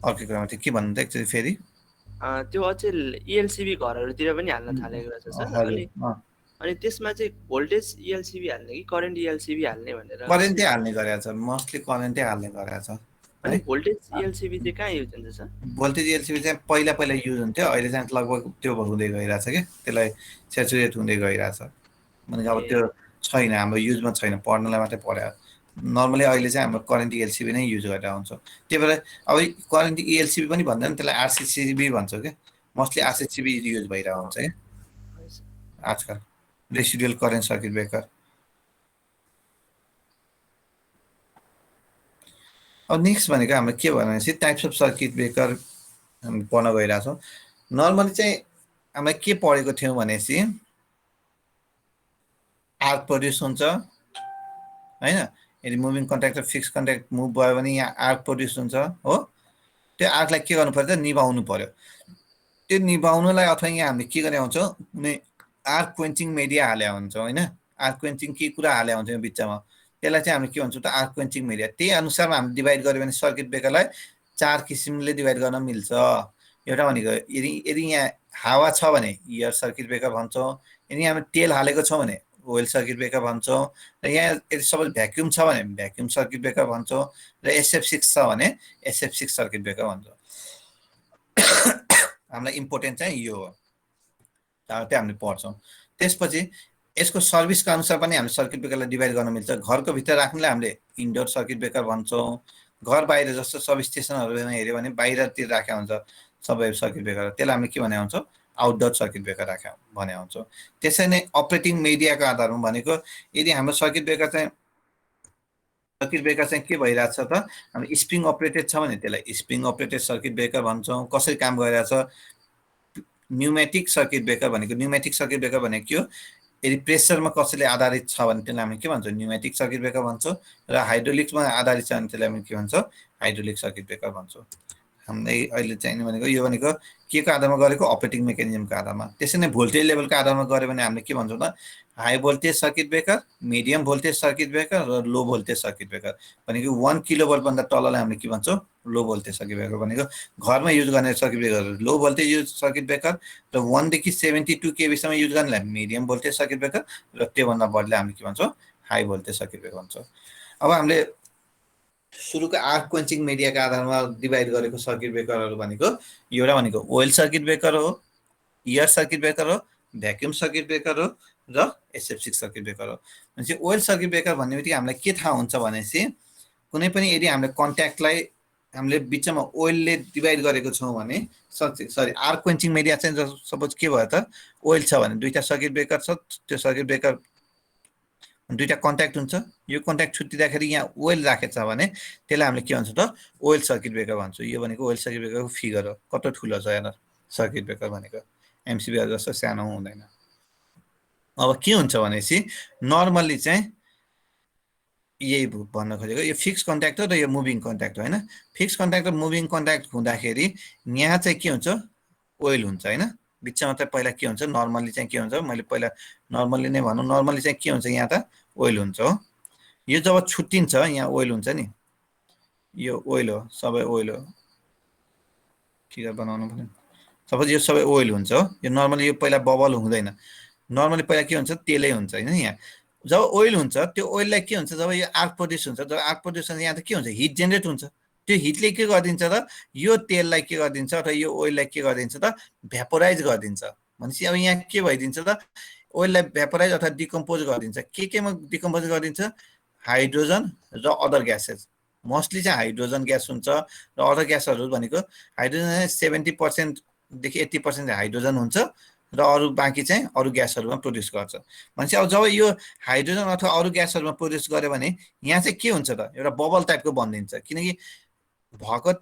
अर्को कुरामा चाहिँ के भन्नु त एकचोटि फेरि त्यो अचेल ELCB घरहरुतिर पनि हाल्न थालेको रहेछ सर अनि त्यसमा चाहिँ भोल्टेज ELCB हाल्ने कि करेन्ट ELCB हाल्ने भनेर करेन्टै हाल्ने गरेको छ मोस्टली करेन्टै हाल्ने गरेको छ अनि भोल्टेज ELCB चाहिँ कहाँ युज हुन्छ सर भोल्टेज ELCB चाहिँ पहिला युज हुन्थ्यो अहिले चाहिँ लगभग त्यो हुँदै गइरहेछ के त्यसलाई स्याचुरेट हुँदै गइरहेछ भनेको अब त्यो छैन हाम्रो युजमा छैन पढ्नलाई मात्रै पढ्यो नर्मली अहिले चाहिँ हाम्रो करेन्ट ELCB नै युज गरेर हुन्छ त्यही भएर अब करेन्ट ELCB पनि भन्दैन त्यसलाई RCCB भन्छ के मोस्टली RCCB युज भइरहेको हुन्छ के आजकल रेसिडुअल करेन्ट सर्किट ब्रेकर अब नेक्स्ट भनेको हाम्रो के भनेपछि टाइप्स अफ सर्किट ब्रेकर हामी पढ्न गइरहेछौँ नर्मली चाहिँ हामीले के पढेको थियौँ भनेपछि आर्क प्रड्युस हुन्छ हैन यदि moving contractor fix contact move भयो भने यहाँ आर्क प्रड्युस हुन्छ हो त्यो आर्कलाई के गर्नु पर्छ निभाउनु पर्यो त्यो निभाउनलाई अथवा यहाँ हामीले के गरे हुन्छौँ कुनै आर्क क्वेन्चिङ मिडिया हाले हुन्छौँ हैन आर्क क्वेन्चिङ के कुरा हाले हुन्छौँ यो बिचमा त्यसलाई चाहिँ हामीले के भन्छौँ त आर्क क्वेन्चिङ मिडिया त्यही अनुसारमा हामी डिभाइड गर्यो भने सर्किट ब्रेकरलाई 4 किसिमले डिभाइड गर्न मिल्छ एउटा भनेको यदि यहाँ हावा छ भने एयर सर्किट ब्रेकर भन्छौँ यदि हामी तेल हालेको छौँ भने ओइल सर्किट ब्रेकर भन्छौँ र यहाँ यदि सपोज भ्याक्युम छ भने भ्याक्युम सर्किट ब्रेकर भन्छौँ र SF6 छ भने SF6 सर्किट ब्रेकर भन्छौँ हामीलाई इम्पोर्टेन्ट चाहिँ यो हो त्यो हामीले पढ्छौँ त्यसपछि यसको सर्भिसको अनुसार पनि हामी सर्किट ब्रेकरलाई डिभाइड गर्न मिल्छ घरको भित्र राख्नेलाई हामीले इन्डोर सर्किट ब्रेकर भन्छौँ घर बाहिर जस्तो सब स्टेसनहरूमा हेऱ्यो भने बाहिरतिर राखेका हुन्छ सबै सर्किट ब्रेकर त्यसलाई हामीले के भने हुन्छौँ आउटडोर सर्किट ब्रेकर राख्या भने हुन्छौँ त्यसै नै अपरेटिङ मिडियाको आधारमा भनेको यदि हाम्रो सर्किट ब्रेकर चाहिँ के भइरहेछ त हामी स्प्रिङ अपरेटेड छ भने त्यसलाई स्प्रिङ अपरेटेड सर्किट ब्रेकर भन्छौँ कसरी काम गरिरहेछ न्युमेटिक सर्किट ब्रेकर भनेको न्युमेटिक सर्किट ब्रेकर भनेको के हो यदि प्रेसरमा कसैले आधारित छ भने त्यसलाई हामी के भन्छौँ न्युमेटिक सर्किट ब्रेकर भन्छौँ र हाइड्रोलिक्समा आधारित छ भने त्यसलाई हामी के भन्छौँ हाइड्रोलिक सर्किट ब्रेकर भन्छौँ हामीलाई अहिले चाहिने भनेको यो भनेको के को आधारमा गरेको अपरेटिङ मेकानिजमको आधारमा। त्यसै नै भोल्टेज लेभलको आधारमा गऱ्यो भने हामीले के भन्छौँ त high voltage circuit breaker, medium voltage circuit breaker र लो भोल्टेज सर्किट ब्रेकर भनेको 1 किलोभोल्टभन्दा तललाई हामीले के भन्छौँ लो भोल्टेज सर्किट ब्रेकर भनेको घरमा युज गर्ने सर्किट ब्रेकर लो भोल्टेज युज सर्किट ब्रेकर र 1 देखि 72 केबीसम्म युज गर्नेलाई मिडियम भोल्टेज सर्किट ब्रेकर र त्योभन्दा बढीलाई हामीले के भन्छौँ हाई भोल्टेज सर्किट ब्रेकर भन्छौँ। अब हामीले सुरुको आर्क क्वेन्चिङ मिडियाको आधारमा डिभाइड गरेको सर्किट ब्रेकरहरू भनेको एउटा भनेको ओइल सर्किट ब्रेकर हो, एयर सर्किट ब्रेकर हो, भ्याक्युम सर्किट ब्रेकर हो र SF6 सर्किट ब्रेकर हो। भनेपछि ओइल सर्किट ब्रेकर भन्ने बित्तिकै हामीलाई के थाहा हुन्छ भनेपछि कुनै पनि यदि हामीले कन्ट्याक्टलाई हामीले बिचमा ओइलले डिभाइड गरेको छौँ भने सरी आर्क क्वेन्चिङ मिडिया चाहिँ सपोज के भयो त ओइल छ भने दुईटा सर्किट ब्रेकर छ, त्यो सर्किट ब्रेकर दुईटा कन्ट्याक्ट हुन्छ, यो कन्ट्याक्ट छुट्टिँदाखेरि यहाँ ओइल राखेको छ भने त्यसलाई हामीले के भन्छौँ त ओइल सर्किट ब्रेकर भन्छौँ। यो भनेको ओइल सर्किट ब्रेकरको फिगर हो, कत्रो ठुलो छ हेर सर्किट ब्रेकर भनेको MCBहरू जस्तो सानो हुँदैन। अब के हुन्छ भनेपछि नर्मल्ली चाहिँ यही भन्न खोजेको यो फिक्स कन्ट्याक्ट हो र यो मुभिङ कन्ट्याक्ट हो होइन। फिक्स कन्ट्याक्ट र मुभिङ कन्ट्याक्ट हुँदाखेरि यहाँ चाहिँ के हुन्छ ओइल हुन्छ होइन। बिचमा चाहिँ पहिला के हुन्छ नर्मल्ली चाहिँ के हुन्छ मैले पहिला नर्मल्ली नै भनौँ, नर्मल्ली चाहिँ के हुन्छ यहाँ त ओइल हुन्छ हो। यो जब छुट्टिन्छ यहाँ ओइल हुन्छ नि, यो ओइल हो सबै ओइल हो, फिगर बनाउनु पर्यो। सपोज यो सबै ओइल हुन्छ हो, यो नर्मली यो पहिला बबल हुँदैन, नर्मली पहिला के हुन्छ तेलै हुन्छ होइन। यहाँ जब ओइल हुन्छ त्यो ओइललाई के हुन्छ जब यो आर्क प्रड्युस हुन्छ, जब आर्क प्रड्युस हुन्छ यहाँ त के हुन्छ हिट जेनेरेट हुन्छ, त्यो हिटले के गरिदिन्छ त यो तेललाई के गरिदिन्छ अथवा यो ओइललाई के गरिदिन्छ त भ्यापोराइज गरिदिन्छ। भनेपछि अब यहाँ के भइदिन्छ त ओइललाई भ्यापोराइज अथवा डिकम्पोज गरिदिन्छ। केमा डिकम्पोज गरिदिन्छ हाइड्रोजन र अदर ग्यासेस, मोस्टली चाहिँ हाइड्रोजन ग्यास हुन्छ र अदर ग्यासहरू भनेको हाइड्रोजन 70% देखि 80% हाइड्रोजन हुन्छ र अरू बाँकी चाहिँ अरू ग्यासहरूमा प्रड्युस गर्छ। भनेपछि अब जब यो हाइड्रोजन अथवा अरू ग्यासहरूमा प्रड्युस गर्यो भने यहाँ चाहिँ के हुन्छ त एउटा बबल टाइपको बनिदिन्छ, किनकि भएको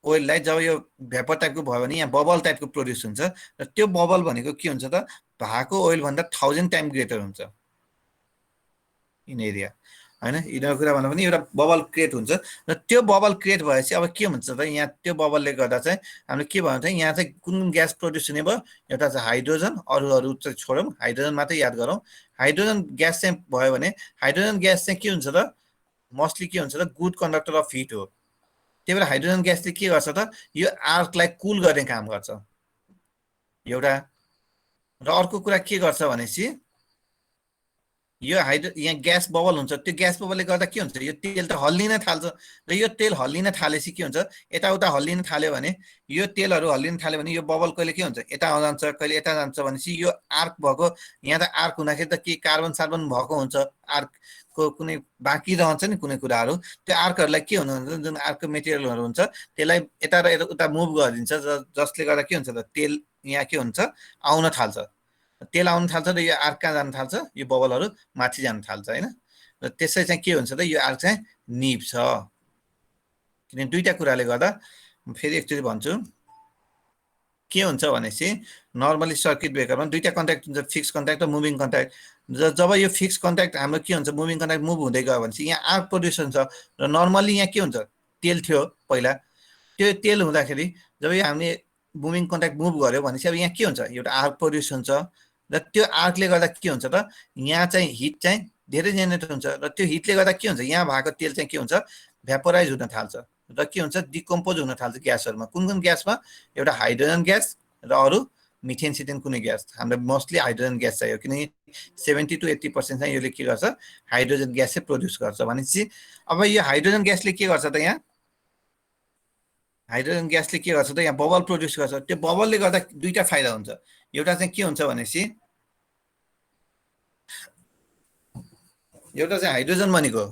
ओइललाई जब यो भ्यापर टाइपको भयो भने यहाँ बबल टाइपको प्रड्युस हुन्छ र त्यो बबल भनेको के हुन्छ त भएको ओइलभन्दा 1000 टाइम ग्रेटर हुन्छ इन एरिया होइन। यिनीहरू कुरा भन्दा पनि एउटा बबल क्रिएट हुन्छ र त्यो बबल क्रिएट भएपछि अब के हुन्छ त यहाँ त्यो बबलले गर्दा चाहिँ हामीले के भन्यो त यहाँ चाहिँ कुन कुन ग्यास प्रड्युस हुने भयो, एउटा चाहिँ हाइड्रोजन, अरूहरू चाहिँ छोडौँ, हाइड्रोजन मात्रै याद गरौँ। हाइड्रोजन ग्यास चाहिँ भयो भने हाइड्रोजन ग्यास चाहिँ के हुन्छ त मोस्टली के हुन्छ त गुड कन्डक्टर अफ हिट हो। त्यही भएर हाइड्रोजन ग्यासले के गर्छ त यो आर्कलाई कुल गर्ने काम गर्छ एउटा। र अर्को कुरा के गर्छ भनेपछि यो यहाँ ग्यास बबल हुन्छ, त्यो ग्यास बबलले गर्दा के हुन्छ यो तेल त हल्लिन थाल्छ र यो तेल हल्लिन थालेपछि के हुन्छ यताउता हल्लिन थाल्यो भने यो तेलहरू हल्लिन थाल्यो भने यो बबल कहिले के हुन्छ यता जान्छ कहिले यता जान्छ भनेपछि यो आर्क भएको यहाँ त आर्क हुँदाखेरि त के कार्बन सार्बन भएको हुन्छ, आर्कको कुनै बाँकी रहन्छ नि कुनै कुराहरू, त्यो आर्कहरूलाई के हुनुहुन्छ जुन आर्कको मेटेरियलहरू हुन्छ त्यसलाई यता र उता मुभ गरिदिन्छ जसले गर्दा के हुन्छ त तेल यहाँ के हुन्छ आउन थाल्छ, तेल आउन थाल्छ र यो आर्क कहाँ जान थाल्छ यो बबलहरू माथि जान थाल्छ होइन। र त्यसै चाहिँ के हुन्छ त यो आर्क चाहिँ निप्छ। किनभने दुईटा कुराले गर्दा फेरि एकचोटि भन्छु के हुन्छ भनेपछि नर्मली सर्किट ब्रेकरमा दुईटा कन्ट्याक्ट हुन्छ, फिक्स कन्ट्याक्ट र मुभिङ कन्ट्याक्ट। जब यो फिक्स कन्ट्याक्ट हाम्रो के हुन्छ मुभिङ कन्ट्याक्ट मुभ हुँदै गयो भनेपछि यहाँ आर्क प्रड्युस हुन्छ र नर्मली यहाँ के हुन्छ तेल थियो पहिला, त्यो तेल हुँदाखेरि जब यो हामीले मुभिङ कन्ट्याक्ट मुभ गर्यो भनेपछि अब यहाँ के हुन्छ एउटा आर्क प्रड्युस हुन्छ र त्यो आर्कले गर्दा के हुन्छ त यहाँ चाहिँ हिट चाहिँ धेरै जेनेरेट हुन्छ र त्यो हिटले गर्दा के हुन्छ यहाँ भएको तेल चाहिँ के हुन्छ भ्यापोराइज हुन थाल्छ र के हुन्छ डिकम्पोज हुन थाल्छ ग्यासहरूमा। कुन कुन ग्यासमा एउटा हाइड्रोजन ग्यास र अरू मिथेन सिटेन कुनै ग्यास, हाम्रो मोस्टली हाइड्रोजन ग्यास चाहियो किनकि 70 to 80% चाहिँ यसले के गर्छ हाइड्रोजन ग्यास चाहिँ प्रड्युस गर्छ। भनेपछि अब यो हाइड्रोजन ग्यासले के गर्छ त यहाँ हाइड्रोजन ग्यासले के गर्छ त यहाँ बबल प्रड्युस गर्छ। त्यो बबलले गर्दा दुईटा फाइदा हुन्छ, एउटा चाहिँ के हुन्छ भनेपछि एउटा चाहिँ हाइड्रोजन भनेको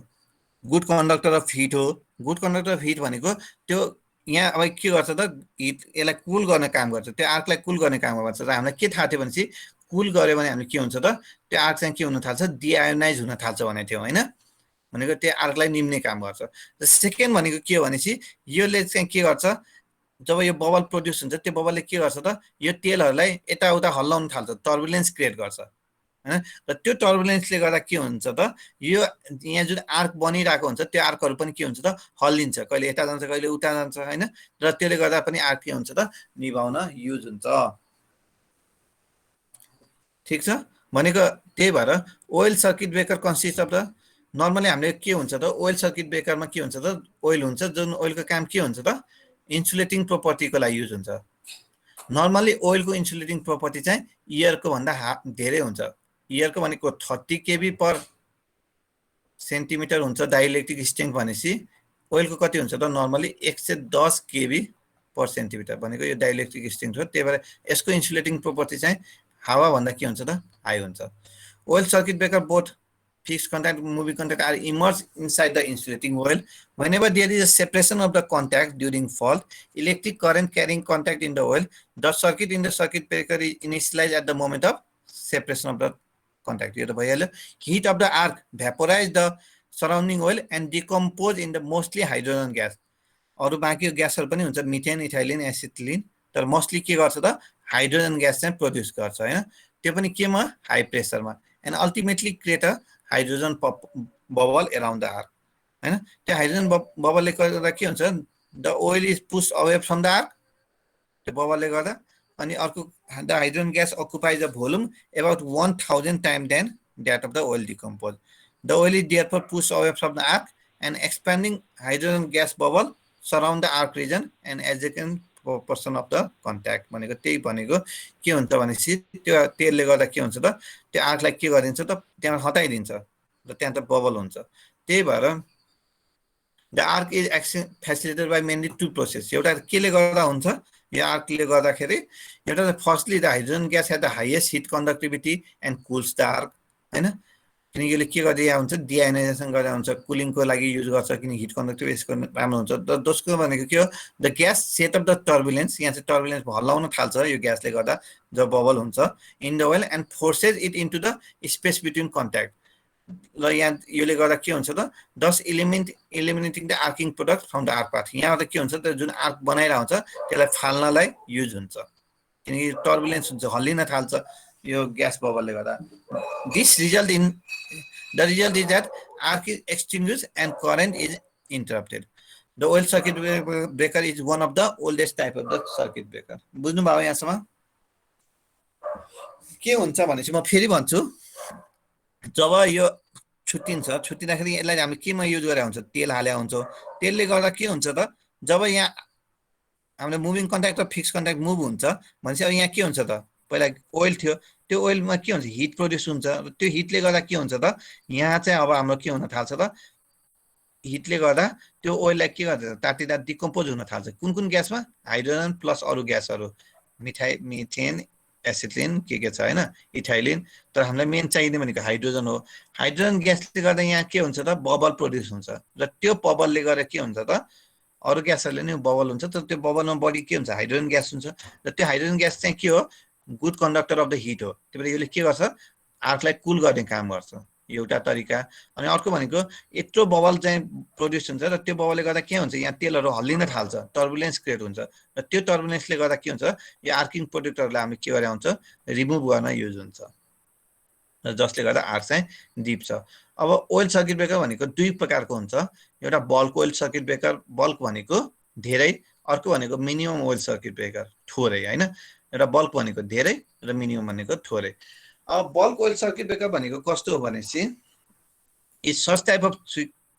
गुड कन्डक्टर अफ हिट हो। गुड कन्डक्टर अफ हिट भनेको त्यो यहाँ अब के गर्छ त हिट यसलाई कुल गर्ने काम गर्छ, त्यो आर्कलाई कुल गर्ने काम गर्छ। र हामीलाई के थाहा थियो भनेपछि कुल गऱ्यो भने हामीले के हुन्छ त त्यो आर्क चाहिँ के हुन थाल्छ डिआयोनाइज हुन थाल्छ भनेको थियो होइन, भनेको त्यो आर्कलाई निम्ने काम गर्छ। र सेकेन्ड भनेको के हो भनेपछि यसले चाहिँ के गर्छ जब यो बबल प्रड्युस हुन्छ त्यो बबलले के गर्छ त यो तेलहरूलाई यताउता हल्लाउन थाल्छ, टर्बुलेन्स क्रिएट गर्छ। हैन र त्यो टर्बुलेन्सले गर्दा के हुन्छ त यो यहाँ जुन आर्क बनिरहेको हुन्छ त्यो आर्कहरू पनि के हुन्छ त हल्लिन्छ कहिले यता जान्छ कहिले उता जान्छ हैन र त्यसले गर्दा पनि आर्क के हुन्छ त निभाउन युज हुन्छ ठीक छ भनेको त्यही भएर oil circuit breaker consist of the normally हामीले के हुन्छ त ओइल सर्किट ब्रेकरमा के हुन्छ त ओइल हुन्छ जुन ओइलको काम के हुन्छ त इन्सुलेटिङ प्रोपर्टीको लागि युज हुन्छ नर्मली ओइलको इन्सुलेटिङ प्रोपर्टी चाहिँ इयरको भन्दा धेरै हुन्छ इयरको भनेको 30 केबी पर सेन्टिमिटर हुन्छ डाइइलेक्ट्रिक स्ट्रेङ्थ भनेपछि ओइलको कति हुन्छ त नर्मली 110 केबी पर सेन्टिमिटर भनेको यो डाइइलेक्ट्रिक स्ट्रेङ्थ हो त्यही भएर यसको इन्सुलेटिङ प्रोपर्टी चाहिँ हावा भन्दा के हुन्छ त हाई हुन्छ oil circuit breaker both fixed contact moving contact are immersed inside the insulating oil whenever there is a separation of the contact during fault electric current carrying contact in the oil the circuit in the circuit breaker is initialized at the moment of separation of the contact यो त भइहाल्यो heat of the arc vaporize the surrounding oil and decompose in the mostly hydrogen gas अरु बाँकी ग्यासहरु पनि हुन्छ methane ethylene acetylene तर mostly के गर्छ त हाइड्रोजन ग्यास चाहिँ प्रोड्युस गर्छ हैन त्यो पनि केमा high प्रेसरमा and ultimately create a hydrogen bubble around the arc हैन त्यो हाइड्रोजन बबल ले गर्दा के हुन्छ the oil is pushed away from the arc त्यो बबल ले गर्दा अनि अर्को the hydrogen gas occupies the volume about 1000 times than that of the oil decomposed the oil is therefore pushed away from the arc and expanding hydrogen gas bubble surround the arc region and adjacent portion of the contact भनेको त्यही भनेको के हुन्छ भनेपछि त्यो तेलले गर्दा के हुन्छ त त्यो आर्कलाई के गरिन्छ त त्यहाँ हटाइदिन्छ र त्यहाँ त बबल हुन्छ त्यही भएर the arc is facilitated by mainly two process एउटा केले गर्दा हुन्छ यो आर्कले गर्दाखेरि एउटा firstly the hydrogen gas has the highest heat conductivity and cools the arc हैन किनकि यसले के गर्दै हुन्छ डिआयोनाइजेसन गर्दा हुन्छ कुलिङको लागि युज गर्छ किन हिट कन्डक्टिभिटी यसको राम्रो हुन्छ दोस्रो भनेको के हो the gas set off the turbulence यहाँ चाहिँ टर्बुलेन्स हल्लाउन थाल्छ यो ग्यासले गर्दा जब बबल हुन्छ in the oil and forces it into the space between contact ल यहाँ योले गर्दा के हुन्छ त thus eliminating the arcing product from the arc path यहाँ के हुन्छ त जुन आर्क बनाइरा हुन्छ त्यसलाई फाल्नलाई युज हुन्छ किनकि टर्बुलेन्स हुन्छ हल्लिन थाल्छ यो ग्यास बबलले गर्दा the result is that arc is extinguished and current is interrupted the oil circuit breaker is one of the oldest type of the circuit breaker बुझ्नु भयो यहाँसम्म के हुन्छ भनेपछि म फेरि भन्छु जब यो छुट्टिँदाखेरि यसलाई हामी केमा युज गरे हुन्छ तेल हाले हुन्छ तेलले गर्दा के हुन्छ त जब यहाँ हामीले मुभिङ कन्ट्याक्ट र फिक्स कन्ट्याक्ट मुभ हुन्छ भनेपछि अब यहाँ के हुन्छ त पहिला ओइल थियो त्यो ओइलमा के हुन्छ हिट प्रोड्युस हुन्छ र त्यो हिटले गर्दा के हुन्छ त यहाँ चाहिँ अब हाम्रो के हुन थाल्छ त हिटले गर्दा त्यो ओइललाई के गर्छ तातिदा डिकम्पोज हुन थाल्छ कुन ग्यासमा हाइड्रोजन प्लस अरु ग्यासहरु मिथेन एसिटिलिन के छ हैन इथाइलिन तर हामीलाई मेन चाहिने भनेको हाइड्रोजन हो हाइड्रोजन ग्यासले गर्दा यहाँ के हुन्छ त बबल प्रोड्युस हुन्छ र त्यो बबलले गर्दा के हुन्छ त अरु ग्यासहरुले नि बबल हुन्छ तर त्यो बबलमा बढी के हुन्छ हाइड्रोजन ग्यास हुन्छ र त्यो हाइड्रोजन ग्यास चाहिँ के हो good conductor of the hit हो त्यही भएर यसले के गर्छ आर्कलाई कुल गर्ने काम गर्छ एउटा तरिका अनि अर्को भनेको यत्रो बबल चाहिँ प्रोड्युस हुन्छ र त्यो बबलले गर्दा के हुन्छ यहाँ तेलहरु हल्लिन थाल्छ टर्बुलेन्स क्रिएट हुन्छ र त्यो टर्बुलेन्सले गर्दा के हुन्छ यो आर्किङ प्रोडक्टहरुलाई हामी के गरे हुन्छ रिमुभ गर्न युज हुन्छ र जसले गर्दा आर्क चाहिँ डीप छ अब ओइल सर्किट ब्रेकर भनेको दुई प्रकारको हुन्छ एउटा bulk oil circuit breaker bulk भनेको धेरै अर्को भनेको मिनिमम ओइल सर्किट ब्रेकर थोरै हैन एउटा बल्क भनेको धेरै र मिनिमम भनेको थोरै अब बल्क ओइल सर्किट ब्रेकर भनेको कस्तो हो भनेपछि is such type of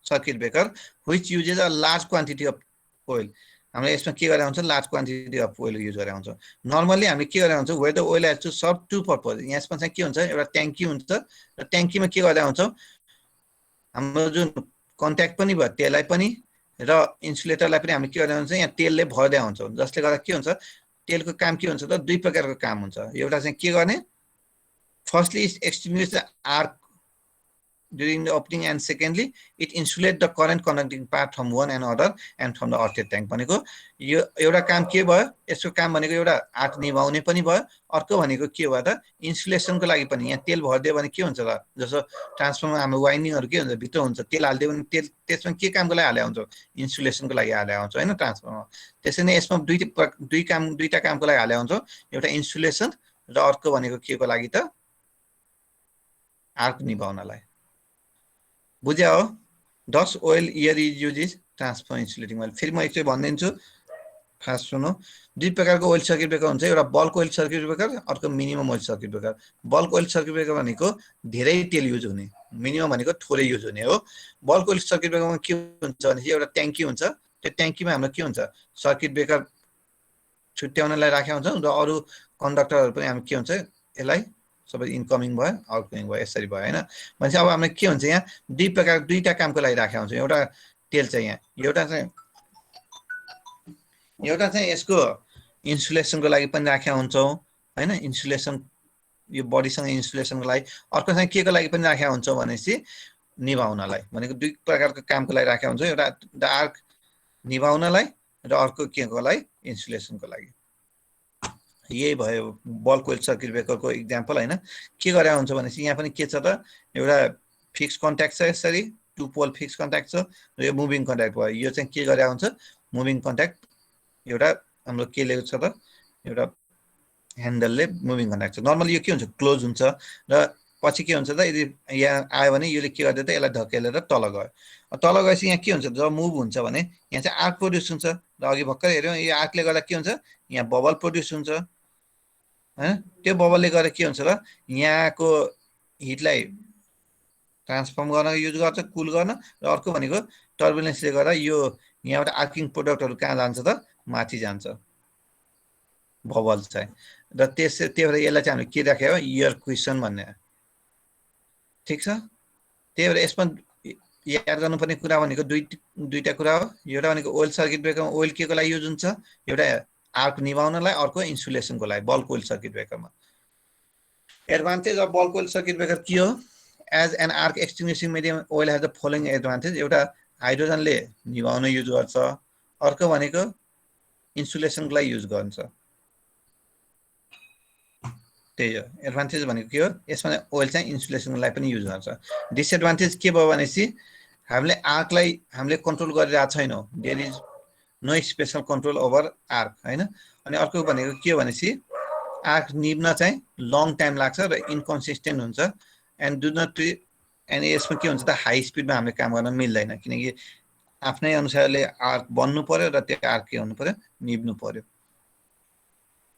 circuit breaker which uses a large quantity of oil हामीले यसमा के गरे हुन्छ large quantity of oil use गरे हुन्छ नर्मली हामी के गरे हुन्छ where the oil has to serve to purpose यसमा चाहिँ के हुन्छ एउटा ट्याङ्की हुन्छ र ट्याङ्कीमा के गर्दा हुन्छ हाम्रो जुन कन्ट्याक्ट पनि भयो त्यसलाई पनि र इन्सुलेटरलाई पनि हामी के गर्दा हुन्छ यहाँ तेलले भर्दै हुन्छ जसले गर्दा के हुन्छ तेलको काम के हुन्छ त दुई प्रकारको काम हुन्छ एउटा चाहिँ के गर्ने firstly it extinguishes the arc during the opening and secondly it insulates the current conducting part from one another and from the earthed tank भनेको यो एउटा काम के भयो यसको काम भनेको एउटा आर्क निभाउने पनि भयो अर्को भनेको के भयो त इन्सुलेसनको लागि पनि यहाँ तेल भर्दियो भने के हुन्छ त जस्तो ट्रान्सफर्मर हाम्रो वाइन्डिङहरु के हुन्छ भित्र हुन्छ तेल हाल्दियो भने तेल त्यसमा के कामको लागि हाले हुन्छ इन्सुलेसनको लागि हाले हुन्छ हैन ट्रान्सफर्मर त्यसैले नै यसमा दुईटा कामको लागि हाले हुन्छ एउटा इन्सुलेसन र अर्को भनेको केको लागि त आर्क निभाउनलाई। बुझ्या हो? Dust oil here is use is transfer insulating oil. फेरि म एकचोटि भनिदिन्छु, खास सुन्नु। दुई प्रकारको ओइल सर्किट ब्रेकर हुन्छ, एउटा बल्क ओइल सर्किट ब्रेकर, अर्को minimum oil circuit breaker. Bulk oil circuit breaker भनेको धेरै तेल युज हुने, मिनिमम भनेको थोरै युज हुने हो। बल्क ओइल सर्किट ब्रेकरमा के हुन्छ भनेपछि एउटा ट्याङ्की हुन्छ, त्यो ट्याङ्कीमा हाम्रो के हुन्छ, सर्किट ब्रेकर छुट्याउनलाई राखेको हुन्छ र अरू कन्डक्टरहरू पनि हाम्रो के हुन्छ, यसलाई सबै इन्कमिङ भयो आउटगोइङ भयो, यसरी भयो होइन। भनेपछि अब हाम्रो के हुन्छ, यहाँ दुईटा कामको लागि राखेको हुन्छ। एउटा तेल चाहिँ यहाँ, एउटा चाहिँ यसको इन्सुलेसनको लागि पनि राखेका हुन्छौँ होइन, इन्सुलेसन यो बडीसँग इन्सुलेसनको लागि। अर्को चाहिँ के को लागि पनि राखेका हुन्छौँ भनेपछि निभाउनलाई, भनेको दुई प्रकारको कामको लागि राखेका हुन्छौँ, एउटा आर्क निभाउनलाई र अर्को के को लागि, इन्सुलेसनको लागि। यही भयो बल्क ओइल सर्किट ब्रेकरको इक्जाम्पल होइन। के गरेर हुन्छ भनेपछि यहाँ पनि के छ त, एउटा फिक्स कन्ट्याक्ट छ, यसरी 2 पोल फिक्स कन्ट्याक्ट छ र यो मुभिङ कन्ट्याक्ट भयो। यो चाहिँ के गरेर हुन्छ, मुभिङ कन्ट्याक्ट एउटा हाम्रो के ले छ त, एउटा ह्यान्डलले मुभिङ कन्ट्याक्ट छ। नर्मली यो के हुन्छ, क्लोज हुन्छ र पछि के हुन्छ त, यदि यहाँ आयो भने यसले के गर्दै त यसलाई धकेलेर तल गयो। तल गएपछि यहाँ के हुन्छ, जब मुभ हुन्छ भने यहाँ चाहिँ आर्क प्रड्युस हुन्छ र अघि भर्खर हेऱ्यौँ यो आर्कले गर्दा के हुन्छ, यहाँ बबल प्रड्युस हुन्छ होइन। त्यो बबलले गर्दा के हुन्छ त, यहाँको हिटलाई ट्रान्सफर्म गर्न युज गर्छ, कुल गर्न। र अर्को भनेको टर्बुलेन्सले गर्दा यो यहाँबाट आर्किङ प्रोडक्टहरू कहाँ जान्छ त, माथि जान्छ बबल चाहिँ। र त्यही भएर यसलाई चाहिँ हामीले के राख्यो, एयर क्वेसन भन्ने। ठिक छ, त्यही भएर यसमा याद गर्नुपर्ने कुरा भनेको दुईटा कुरा हो। एउटा भनेको ओइल सर्किट ब्रेकरमा ओइल के को लागि युज हुन्छ, एउटा आर्क निभाउनलाई, अर्को इन्सुलेसनको लागि बल्क ओइल सर्किट ब्रेकरमा। Advantage of bulk oil circuit breaker के हो, as an arc extinguishing medium oil has the following advantage. एउटा हाइड्रोजनले निभाउन युज गर्छ, अर्को भनेको इन्सुलेसनको लागि युज गर्छ। त्यही हो एडभान्टेज भनेको के हो, यसमा ओइल चाहिँ इन्सुलेसनको लागि पनि युज गर्छ। डिसएडभान्टेज के भयो भनेपछि हामीले आर्कलाई हामीले कन्ट्रोल गरिरहेको छैनौँ, there is no special control over arc होइन। अनि अर्को भनेको के हो भनेपछि आर्क निभ्न चाहिँ लङ टाइम लाग्छ र इन्कन्सिस्टेन्ट हुन्छ एन्ड डु नट एन्ड यसमा के हुन्छ त, हाई स्पिडमा हामीले काम गर्न मिल्दैन, किनकि आफ्नै अनुसारले आर्क बन्नु पर्यो र त्यो आर्क के हुनु पर्यो, निभ्नु पर्यो।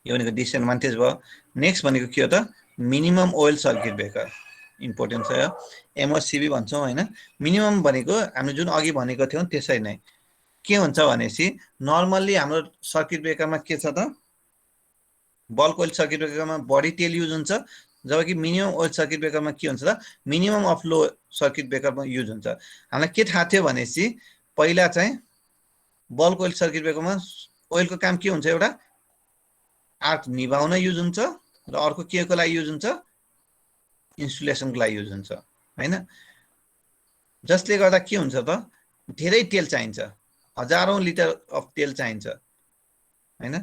यो भनेको डिसएडभान्टेज भयो। नेक्स्ट भनेको के हो त, minimum oil circuit breaker important छ, एमओसिबी भन्छौँ होइन। मिनिमम भनेको हामीले जुन अघि भनेको थियौँ त्यसै नै के हुन्छ भनेपछि नर्मल्ली हाम्रो सर्किट ब्रेकरमा के छ त, बल्क ओइल सर्किट ब्रेकरमा बढी तेल युज हुन्छ, जबकि मिनिमम ओइल सर्किट ब्रेकरमा के हुन्छ त, मिनिमम अफ लो सर्किट ब्रेकरमा युज हुन्छ। हामीलाई के थाहा थियो भनेपछि पहिला चाहिँ बल्क ओइल सर्किट ब्रेकरमा ओइलको काम के हुन्छ, एउटा आर्क निभाउन युज हुन्छ र अर्को के को लागि युज हुन्छ, इन्सुलेसनको लागि युज हुन्छ होइन। जसले गर्दा के हुन्छ त, धेरै तेल चाहिन्छ, हजारौँ लिटर अफ तेल चाहिन्छ होइन।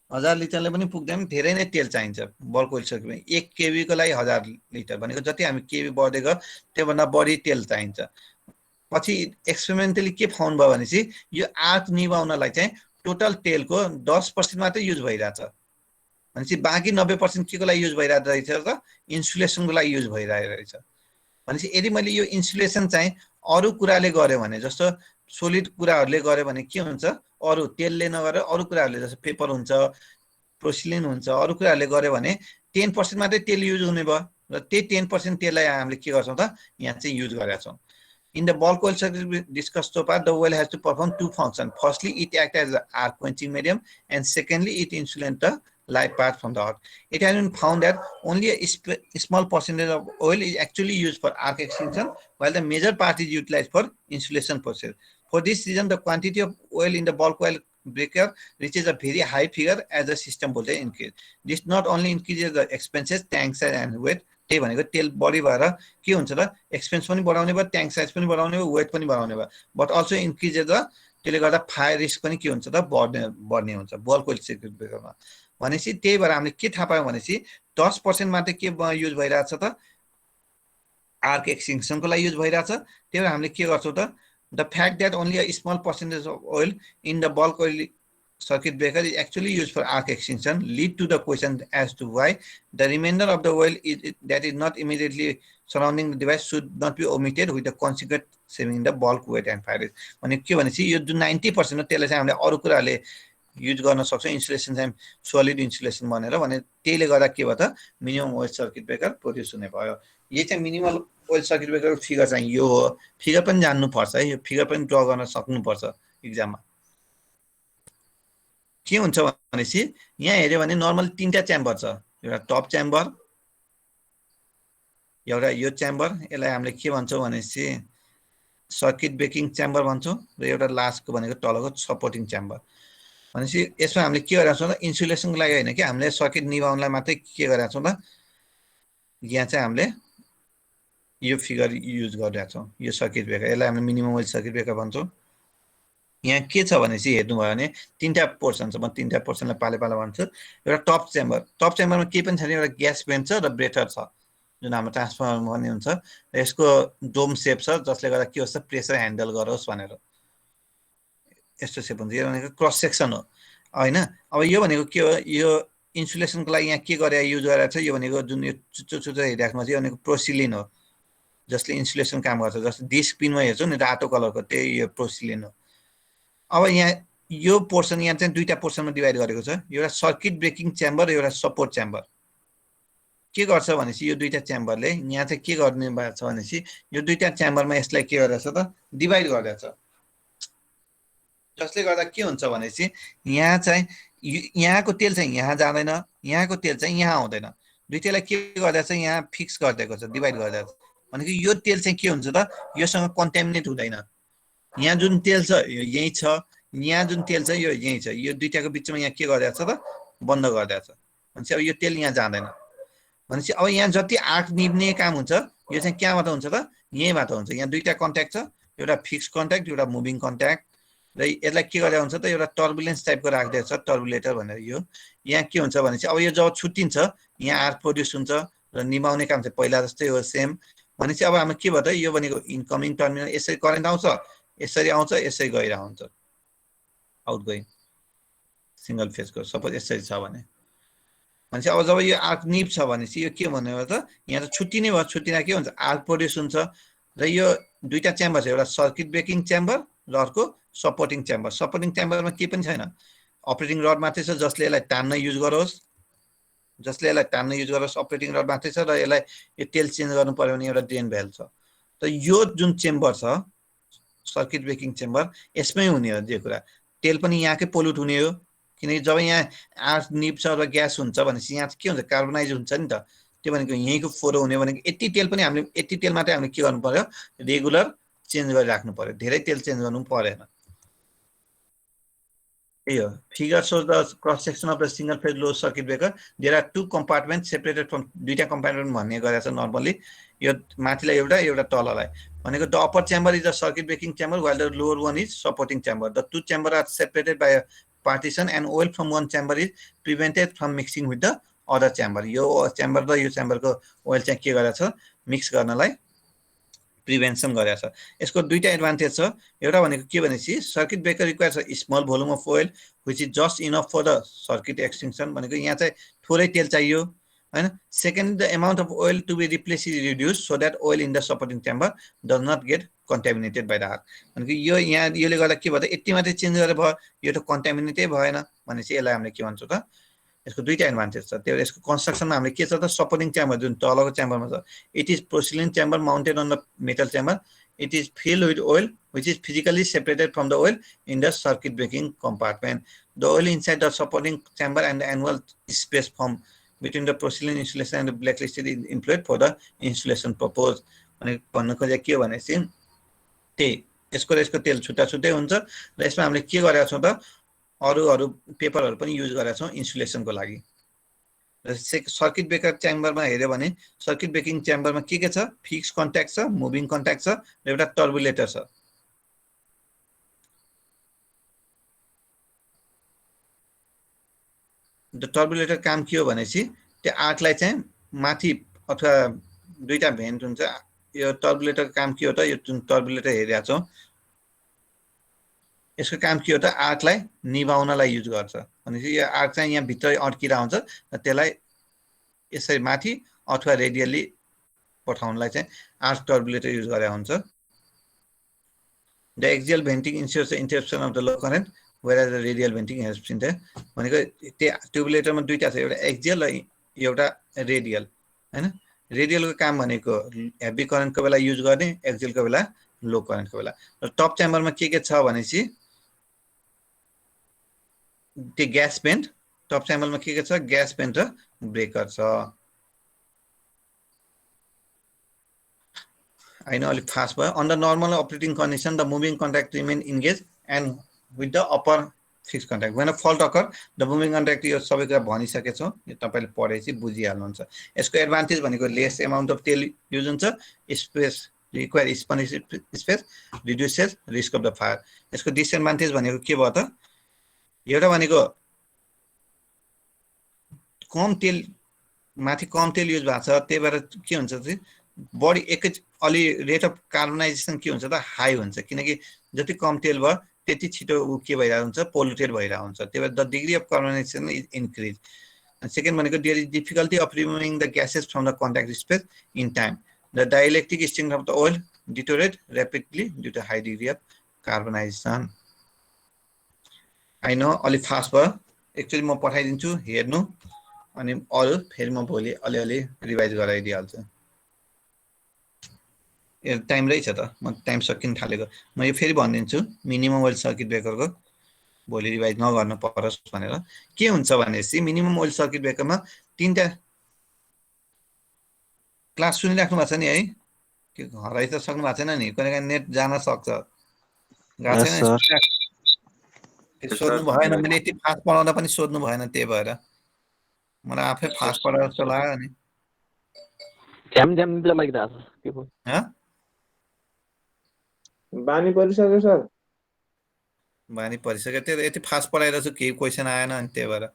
1000 लिटरले पनि पुग्दैन, धेरै नै तेल चाहिन्छ बल्क ओइल सर्किटमा। 1 केबी को लागि 1000 लिटर भनेको जति हामी केबी बढ्दै गयो त्योभन्दा बढी तेल चाहिन्छ। पछि एक्सपेरिमेन्टली के फाउन्ड भयो भनेपछि यो आर्क निभाउनलाई चाहिँ टोटल तेलको 10% मात्रै युज भइरहेछ, भनेपछि बाँकी 90% के को लागि युज भइरहेको रहेछ त, इन्सुलेसनको लागि युज भइरहेको रहेछ। भनेपछि यदि मैले यो इन्सुलेसन चाहिँ अरू कुराले गर्यो भने, जस्तो सोलिड कुराहरूले गर्यो भने के हुन्छ, अरू तेलले नगरेर अरू कुराहरूले जस्तो पेपर हुन्छ, प्रोसिलिन हुन्छ, अरू कुराहरूले गर्यो भने 10% मात्रै तेल युज हुने भयो र त्यही 10% तेललाई हामीले के गर्छौँ त, यहाँ चाहिँ युज गरेका छौँ। In the bulk oil circuit discussed so far, the oil has to perform two functions. Firstly, it acts as an arc quenching medium, and secondly, it insulates the light part from the arc. It has been found that only a small percentage of oil is actually used for arc extinction, while the major part is utilized for insulation process. For this reason, the quantity of oil in the bulk oil breaker reaches a very high figure as the system voltage increases. This not only increases the expenses, tank size, and weight. त्यही भनेको तेल बढी भएर के हुन्छ त, expense पनि बढाउने भयो, ट्याङ्क साइज पनि बढाउने भयो, वेट पनि बढाउने भयो, बट अल्सो इन्क्रिजेस द, त्यसले गर्दा फायर रिस्क पनि के हुन्छ त, बढ्ने हुन्छ बल्क ओइल सर्किट ब्रेकरमा। भनेपछि त्यही भएर हामीले के थाहा पायौँ भनेपछि 10% मात्रै के युज भइरहेछ त, आर्क एक्सटिङ्सनको लागि युज भइरहेछ। त्यही भएर हामीले के गर्छौँ त, the fact that only a small percentage of oil in the bulk oil circuit breaker is actually used for arc extinction lead to the question as to why the remainder of the oil that is not immediately surrounding the device should not be omitted with the consequent saving the bulk weight and fire. भने के भनेपछि यो जुन 90% हो त्यसले चाहिँ हामीले अरु कुराले युज गर्न सक्छौं इन्सुलेसन चाहिँ सोलिड इन्सुलेसन बनेर भने त्यसले गर्दा के भयो त minimum oil circuit breaker produce हुने भयो यो चाहिँ minimum oil circuit breaker figure चाहिँ यो हो फिगर पनि जान्नु पर्छ है यो फिगर पनि ड्रा गर्न सक्नु पर्छ एक्जाममा के हुन्छ भनेपछि यहाँ हेर्यो भने नर्मल तीनटा च्याम्बर छ एउटा टप च्याम्बर एउटा यो च्याम्बर यसलाई हामीले के भन्छौं भनेपछि सर्किट ब्रेकिङ च्याम्बर भन्छौं र एउटा लास्टको भनेको तलको सपोर्टिङ च्याम्बर भनेपछि यसमा हामीले के गरेका छौं त इन्सुलेसनको लागि हैन के हामीले सर्किट निभाउनलाई मात्रै के गरेका छौं त यहाँ चाहिँ हामीले यो फिगर युज गरिरहेका छौं यो सर्किट ब्रेकर यसलाई हामीले मिनिमम ओइल सर्किट ब्रेकर भन्छौं यहाँ के छ भनेपछि हेर्नु भयो भने तीनटा पोर्सन छ म तीनटा पोर्सनलाई पाले पाला भन्छु एउटा टप च्याम्बरमा के पनि छैन एउटा ग्यास भेन्ट छ र ब्रेटर छ जुन हाम्रो ट्रान्सफर्मर भन्ने हुन्छ र यसको डोम शेप छ जसले गर्दा के होस् प्रेसर ह्यान्डल गरोस् भनेर यस्तो शेप हुन्छ यो भनेको क्रस सेक्सन हो हैन अब यो भनेको के हो यो इन्सुलेसनको लागि यहाँ के गरे युज गरेर छ यो भनेको जुन यो चुच्चो चुच्चो हेरिराख्नु छ यो भनेको प्रोसिलिन हो जसले इन्सुलेसन काम गर्छ जस्तो डिस्क पिनमा हेर्छौ नि रातो कलरको त्यही यो प्रोसिलिन हो अब यहाँ यो पोर्सन यहाँ चाहिँ दुईटा पोर्सनमा डिभाइड गरेको छ एउटा सर्किट ब्रेकिङ च्याम्बर र एउटा सपोर्ट च्याम्बर के गर्छ भनेपछि यो दुईटा च्याम्बरले यहाँ चाहिँ के गर्ने भएको छ भनेपछि यो दुईटा च्याम्बरमा यसलाई के गरेछ त डिभाइड गर्दैछ जसले गर्दा के हुन्छ भनेपछि यहाँ चाहिँ यहाँको तेल चाहिँ यहाँ जाँदैन यहाँको तेल चाहिँ यहाँ आउँदैन दुईटालाई के गर्दैछ यहाँ फिक्स गरिदिएको छ डिभाइड गरिदिएको छ भनेको यो तेल चाहिँ के हुन्छ त योसँग कन्टामिनेट हुँदैन यहाँ जुन तेल छ यो यही छ यहाँ जुन तेल छ यो यही छ यो दुईटाको बीचमा यहाँ के गरिदिएको छ त बन्द गरिदिएको छ भनेपछि अब यो तेल यहाँ जाँदैन भनेपछि अब यहाँ जति आर्क निभ्ने काम हुन्छ यो चाहिँ कहाँबाट हुन्छ त यहीँबाट हुन्छ यहाँ दुईटा कन्ट्याक्ट छ एउटा फिक्स कन्ट्याक्ट एउटा मुभिङ कन्ट्याक्ट र यसलाई के गरेर हुन्छ त एउटा टर्बुलेन्स टाइपको राखिदिएको छ टर्बुलेटर भनेर यो यहाँ के हुन्छ भनेपछि अब यो जब छुट्टिन्छ यहाँ आर्क प्रोड्युस हुन्छ र निभाउने काम चाहिँ पहिला जस्तै हो सेम भनेपछि अब हाम्रो के भयो त यो भनेको इनकमिङ टर्मिनल यसरी करेन्ट आउँछ यसरी आउँछ यसरी गइरहेको हुन्छ आउटगोइङ सिंगल फेजको सपोज यसरी छ भने भनेपछि अब जब यो आर्क निभ छ भनेपछि यो के भन्ने हो त यहाँ त छुट्टिने भयो छुट्टिँदा के हुन्छ आर्क प्रोड्युस हुन्छ र यो दुईटा च्याम्बर छ एउटा सर्किट ब्रेकिङ च्याम्बर र अर्को सपोर्टिङ च्याम्बरमा के पनि छैन अपरेटिङ रड मात्रै छ जसले यसलाई तान्न युज गरोस् अपरेटिङ रड मात्रै छ र यसलाई यो तेल चेन्ज गर्नु पर्यो भने एउटा ड्रेन भेल्भ छ त यो जुन चेम्बर छ सर्किट ब्रेकिङ चेम्बर यसमै हुने हो जे कुरा तेल पनि यहाँकै पोल्युट हुने हो किनकि जब यहाँ आर्क निभ छ र ग्यास हुन्छ भनेपछि यहाँ के हुन्छ कार्बनाइज हुन्छ नि त त्यो भनेको यहीँको फोरो हुने भनेको यति तेल पनि हामीले यति तेल मात्रै हामीले के गर्नु पर्यो रेगुलर चेन्ज गरिराख्नु पर्यो धेरै तेल चेन्ज गर्नु परेन यही हो figure shows the cross section of the single phase low circuit breaker there are two compartments separated from दुईटा कम्पार्टमेन्ट भन्ने गरेको छ नर्मली यो माथिलाई एउटा तललाई भनेको the upper chamber is the circuit breaking chamber while the lower one is supporting chamber the two chambers are separated by a partition and oil from one chamber is prevented from mixing with the other chamber यो chamber र यो chamber को oil चाहिँ के गरेछ mix गर्नलाई prevention गरेछ यसको दुईटा एडभान्टेज छ एउटा भनेको के भनेपछि circuit breaker requires a small volume of oil which is just enough for the circuit extinction भनेको यहाँ चाहिँ थोरै तेल चाहियो हैन second the amount of oil to be replace is reduce so that oil in the supporting chamber does not get contaminated by the arc भनेको यो यहाँ यसले गर्दा के भयो त यति मात्रै चेन्ज गरेर भयो यो त कन्टामिनेटै भएन भनेपछि यसलाई हामीले के भन्छौं त यसको दुईटा एडभान्टेज छ त्यो यसको कन्स्ट्रक्सनमा हामीले के छ त सपोर्टिङ च्याम्बर जुन तलको च्याम्बरमा छ it is porcelain chamber mounted on the metal chamber it is filled with oil which is physically separated from the oil in the circuit breaking compartment the oil inside the supporting chamber and the annual space form between the porcelain insulation and the black listed is employed for the insulation purpose भने भन्न खोजे के भनेपछि त्यही यसको तेल छुट्टा छुट्टै हुन्छ र यसमा हामीले के गरेका छौं त अरु पेपरहरु पनि युज गरेका छौं इन्सुलेसनको लागि सर्किट ब्रेकर च्याम्बरमा हेर्यो भने सर्किट ब्रेकिङ च्याम्बरमा के छ फिक्स कन्ट्याक्ट छ मुभिङ कन्ट्याक्ट छ र एउटा टर्बुलेटर छ द टर्बुलेटर काम के हो भनेपछि त्यो आर्कलाई चाहिँ माथि अथवा दुईटा भेन्ट हुन्छ यो टर्बुलेटर काम के हो त यो जुन टर्बुलेटर हेरेका छौं यसको काम के हो त आर्कलाई निभाउनलाई युज गर्छ भनेपछि यो आर्क चाहिँ यहाँ भित्र अड्किरा हुन्छ र त्यसलाई यसरी माथि अथवा रेडियली पठाउनलाई चाहिँ आर्क टर्बुलेटर युज गरेर हुन्छ the axial venting ensures the interruption of the low current whereas the radial venting helps in there भनेको ट्युबुलेटरमा दुईटा छ एउटा एक्सियल र एउटा रेडियल हैन रेडियलको काम भनेको हेभी करेन्टको बेला युज गर्ने एक्सियलको बेला लो करेन्टको बेला र टप च्याम्बरमा के छ भनेपछि त्यो ग्यास पेन्ट टप च्याम्बरमा के छ ग्यास पेन्ट र ब्रेकर छ I know अलिक फास्ट भयो under normal operating condition the moving contact remain engaged and with the upper fixed contact when a fault occur the moving contact यो सबै कुरा भनिसकेछौं यो तपाईले पढेपछि बुझिहाल्नुहुन्छ यसको एडभान्टेज भनेको लेस अमाउन्ट अफ तेल युज हुन्छ space require space reduces risk of the fire यसको डिसएडभान्टेज भनेको के भयो त एउटा भनेको कम तेल माथि कम तेल युज भएको छ त्यही भएर के हुन्छ त बडी एकै अलि रेट अफ कार्बनाइजेसन के हुन्छ त हाई हुन्छ किनकि जति कम तेल भयो त्यति छिटो के भइरा हुन्छ पोल्युटेड भइरा हुन्छ त्यही भएर the degree of carbonization is increase second भनेको there is difficulty of removing the gases from the contact space in time the dielectric strength of the oil deteriorate rapidly due to high degree of carbonization I know अलि fast भयो actually म पठाइदिन्छु हेर्नु अनि अरु फेरि म भोलि अलिअलि रिभाइज गराइदिइहाल्छु टाइम रहेछ त म टाइम सकिन थालेको म यो फेरि भनिदिन्छु मिनिमम ओइल सर्किट ब्रेकरको भोलि रिभाइज नगर्नु परोस् भनेर के हुन्छ भनेपछि मिनिमम ओइल सर्किट ब्रेकरमा तीनटा क्लास सुनिराख्नु भएको छ नि है के हराइ त सक्नु भएको छैन नि कहिले नेट जान सक्छ गएको छैन सोध्नु भएन मैले यति फास्ट पढाउँदा पनि सोध्नु भएन त्यही भएर मलाई आफै फास्ट पढाएर जस्तो लाग्यो नि झ्याम झ्याम लागिरहेको छ के भयो बानी परिसक्यो सर बानी परिसक्यो त्यो यति फास्ट पढाइरहेको छु केही क्वेसन आएन अनि त्यही भएर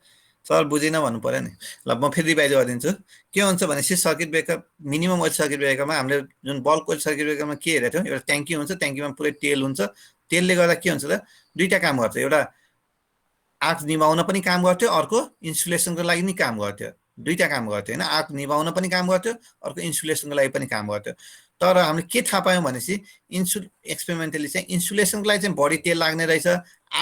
सर बुझिन भन्नु पर्यो नि ल म फेरि रिभाइज गरिदिन्छु के हुन्छ भनेपछि circuit breaker minimum oil circuit ब्रेकरमा हामीले जुन बल्क ओइल सर्किट ब्रेकरमा के हेरेको थियौँ एउटा ट्याङ्की हुन्छ ट्याङ्कीमा पुरै तेल हुन्छ तेलले गर्दा के हुन्छ त दुईटा काम गर्छ एउटा आग निभाउन पनि काम गर्थ्यो अर्को इन्सुलेसनको लागि नि काम गर्थ्यो दुईटा काम गर्थ्यो हैन आग निभाउन पनि काम गर्थ्यो अर्को इन्सुलेसनको लागि पनि काम गर्थ्यो तर हामीले के थाहा पायौं भनेपछि एक्सपेरिमेन्टली चाहिँ इन्सुलेसनको लागि चाहिँ बढी तेल लाग्ने रहेछ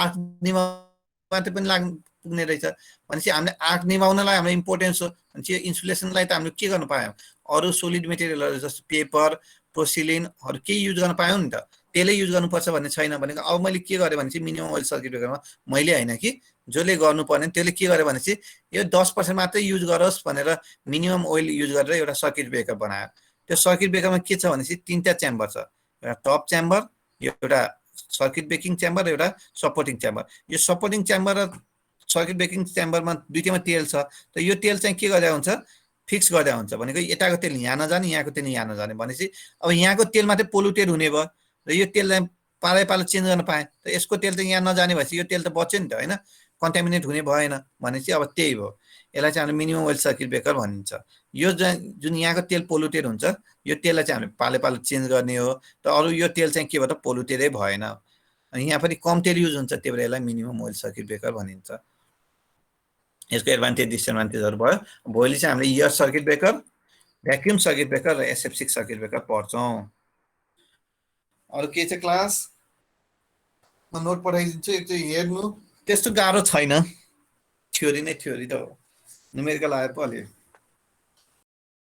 आग निभाउन पनि पुग्ने रहेछ भनेपछि हामीले आग निभाउनलाई हाम्रो इम्पोर्टेन्स हो भनेपछि इन्सुलेसनलाई त हामीले के गर्न पायौं अरु सोलिड मेटेरियलहरु जस्तो पेपर प्रोसिलिनहरु के युज गर्न पायौं नि त तेलै युज गर्नुपर्छ भन्ने छैन भनेको अब मैले के गरे भनेपछि मिनिमम ओइल सर्किट ब्रेकरमा मैले हैन कि जसले गर्नुपर्ने त्यसले के गरे भनेपछि यो 10% मात्रै युज गरोस् भनेर मिनिमम ओइल युज गरेर एउटा सर्किट ब्रेकर बनायो त्यो सर्किट ब्रेकरमा के छ भनेपछि तीनटा च्याम्बर छ एउटा टप च्याम्बर एउटा सर्किट ब्रेकिङ च्याम्बर र एउटा सपोर्टिङ च्याम्बर यो सपोर्टिङ च्याम्बर र सर्किट ब्रेकिङ च्याम्बरमा दुईटैमा तेल छ त यो तेल चाहिँ के गर्दा हुन्छ फिक्स गर्दा हुन्छ भनेको यताको तेल यहाँ नजाने यहाँको तेल यहाँ नजाने भनेपछि अब यहाँको तेल मात्रै पोल्युटेड हुने भयो र यो तेललाई पालै पालो चेन्ज गर्न पाए त यसको तेल त यहाँ नजाने भएपछि यो तेल त बच्यो नि त हैन कन्टामिनेट हुने भएन भनेपछि अब त्यही भयो यसलाई चाहिँ हामीले मिनिमम ओइल सर्किट ब्रेकर भनिन्छ यो जुन यहाँको तेल पोल्युटेड हुन्छ यो तेललाई चाहिँ हामीले पालै पालो चेन्ज गर्ने हो त अरु यो तेल चाहिँ के भयो त पोल्युटेडै भएन अनि यहाँ पनि कम तेल युज हुन्छ त्यही भएर यसलाई मिनिमम ओइल सर्किट ब्रेकर भनिन्छ यसको एडभान्टेज डिसएडभान्टेजहरु भयो भोलि चाहिँ हामीले air circuit breaker vacuum circuit breaker र SF6 सर्किट ब्रेकर पढ्छौं अरु के छ क्लास म नोट पठाइदिन्छु एकचोटि हेर्नु त्यस्तो गाह्रो छैन थ्योरी नै थ्योरी त हो न्युमेरिकल आयो पो अलि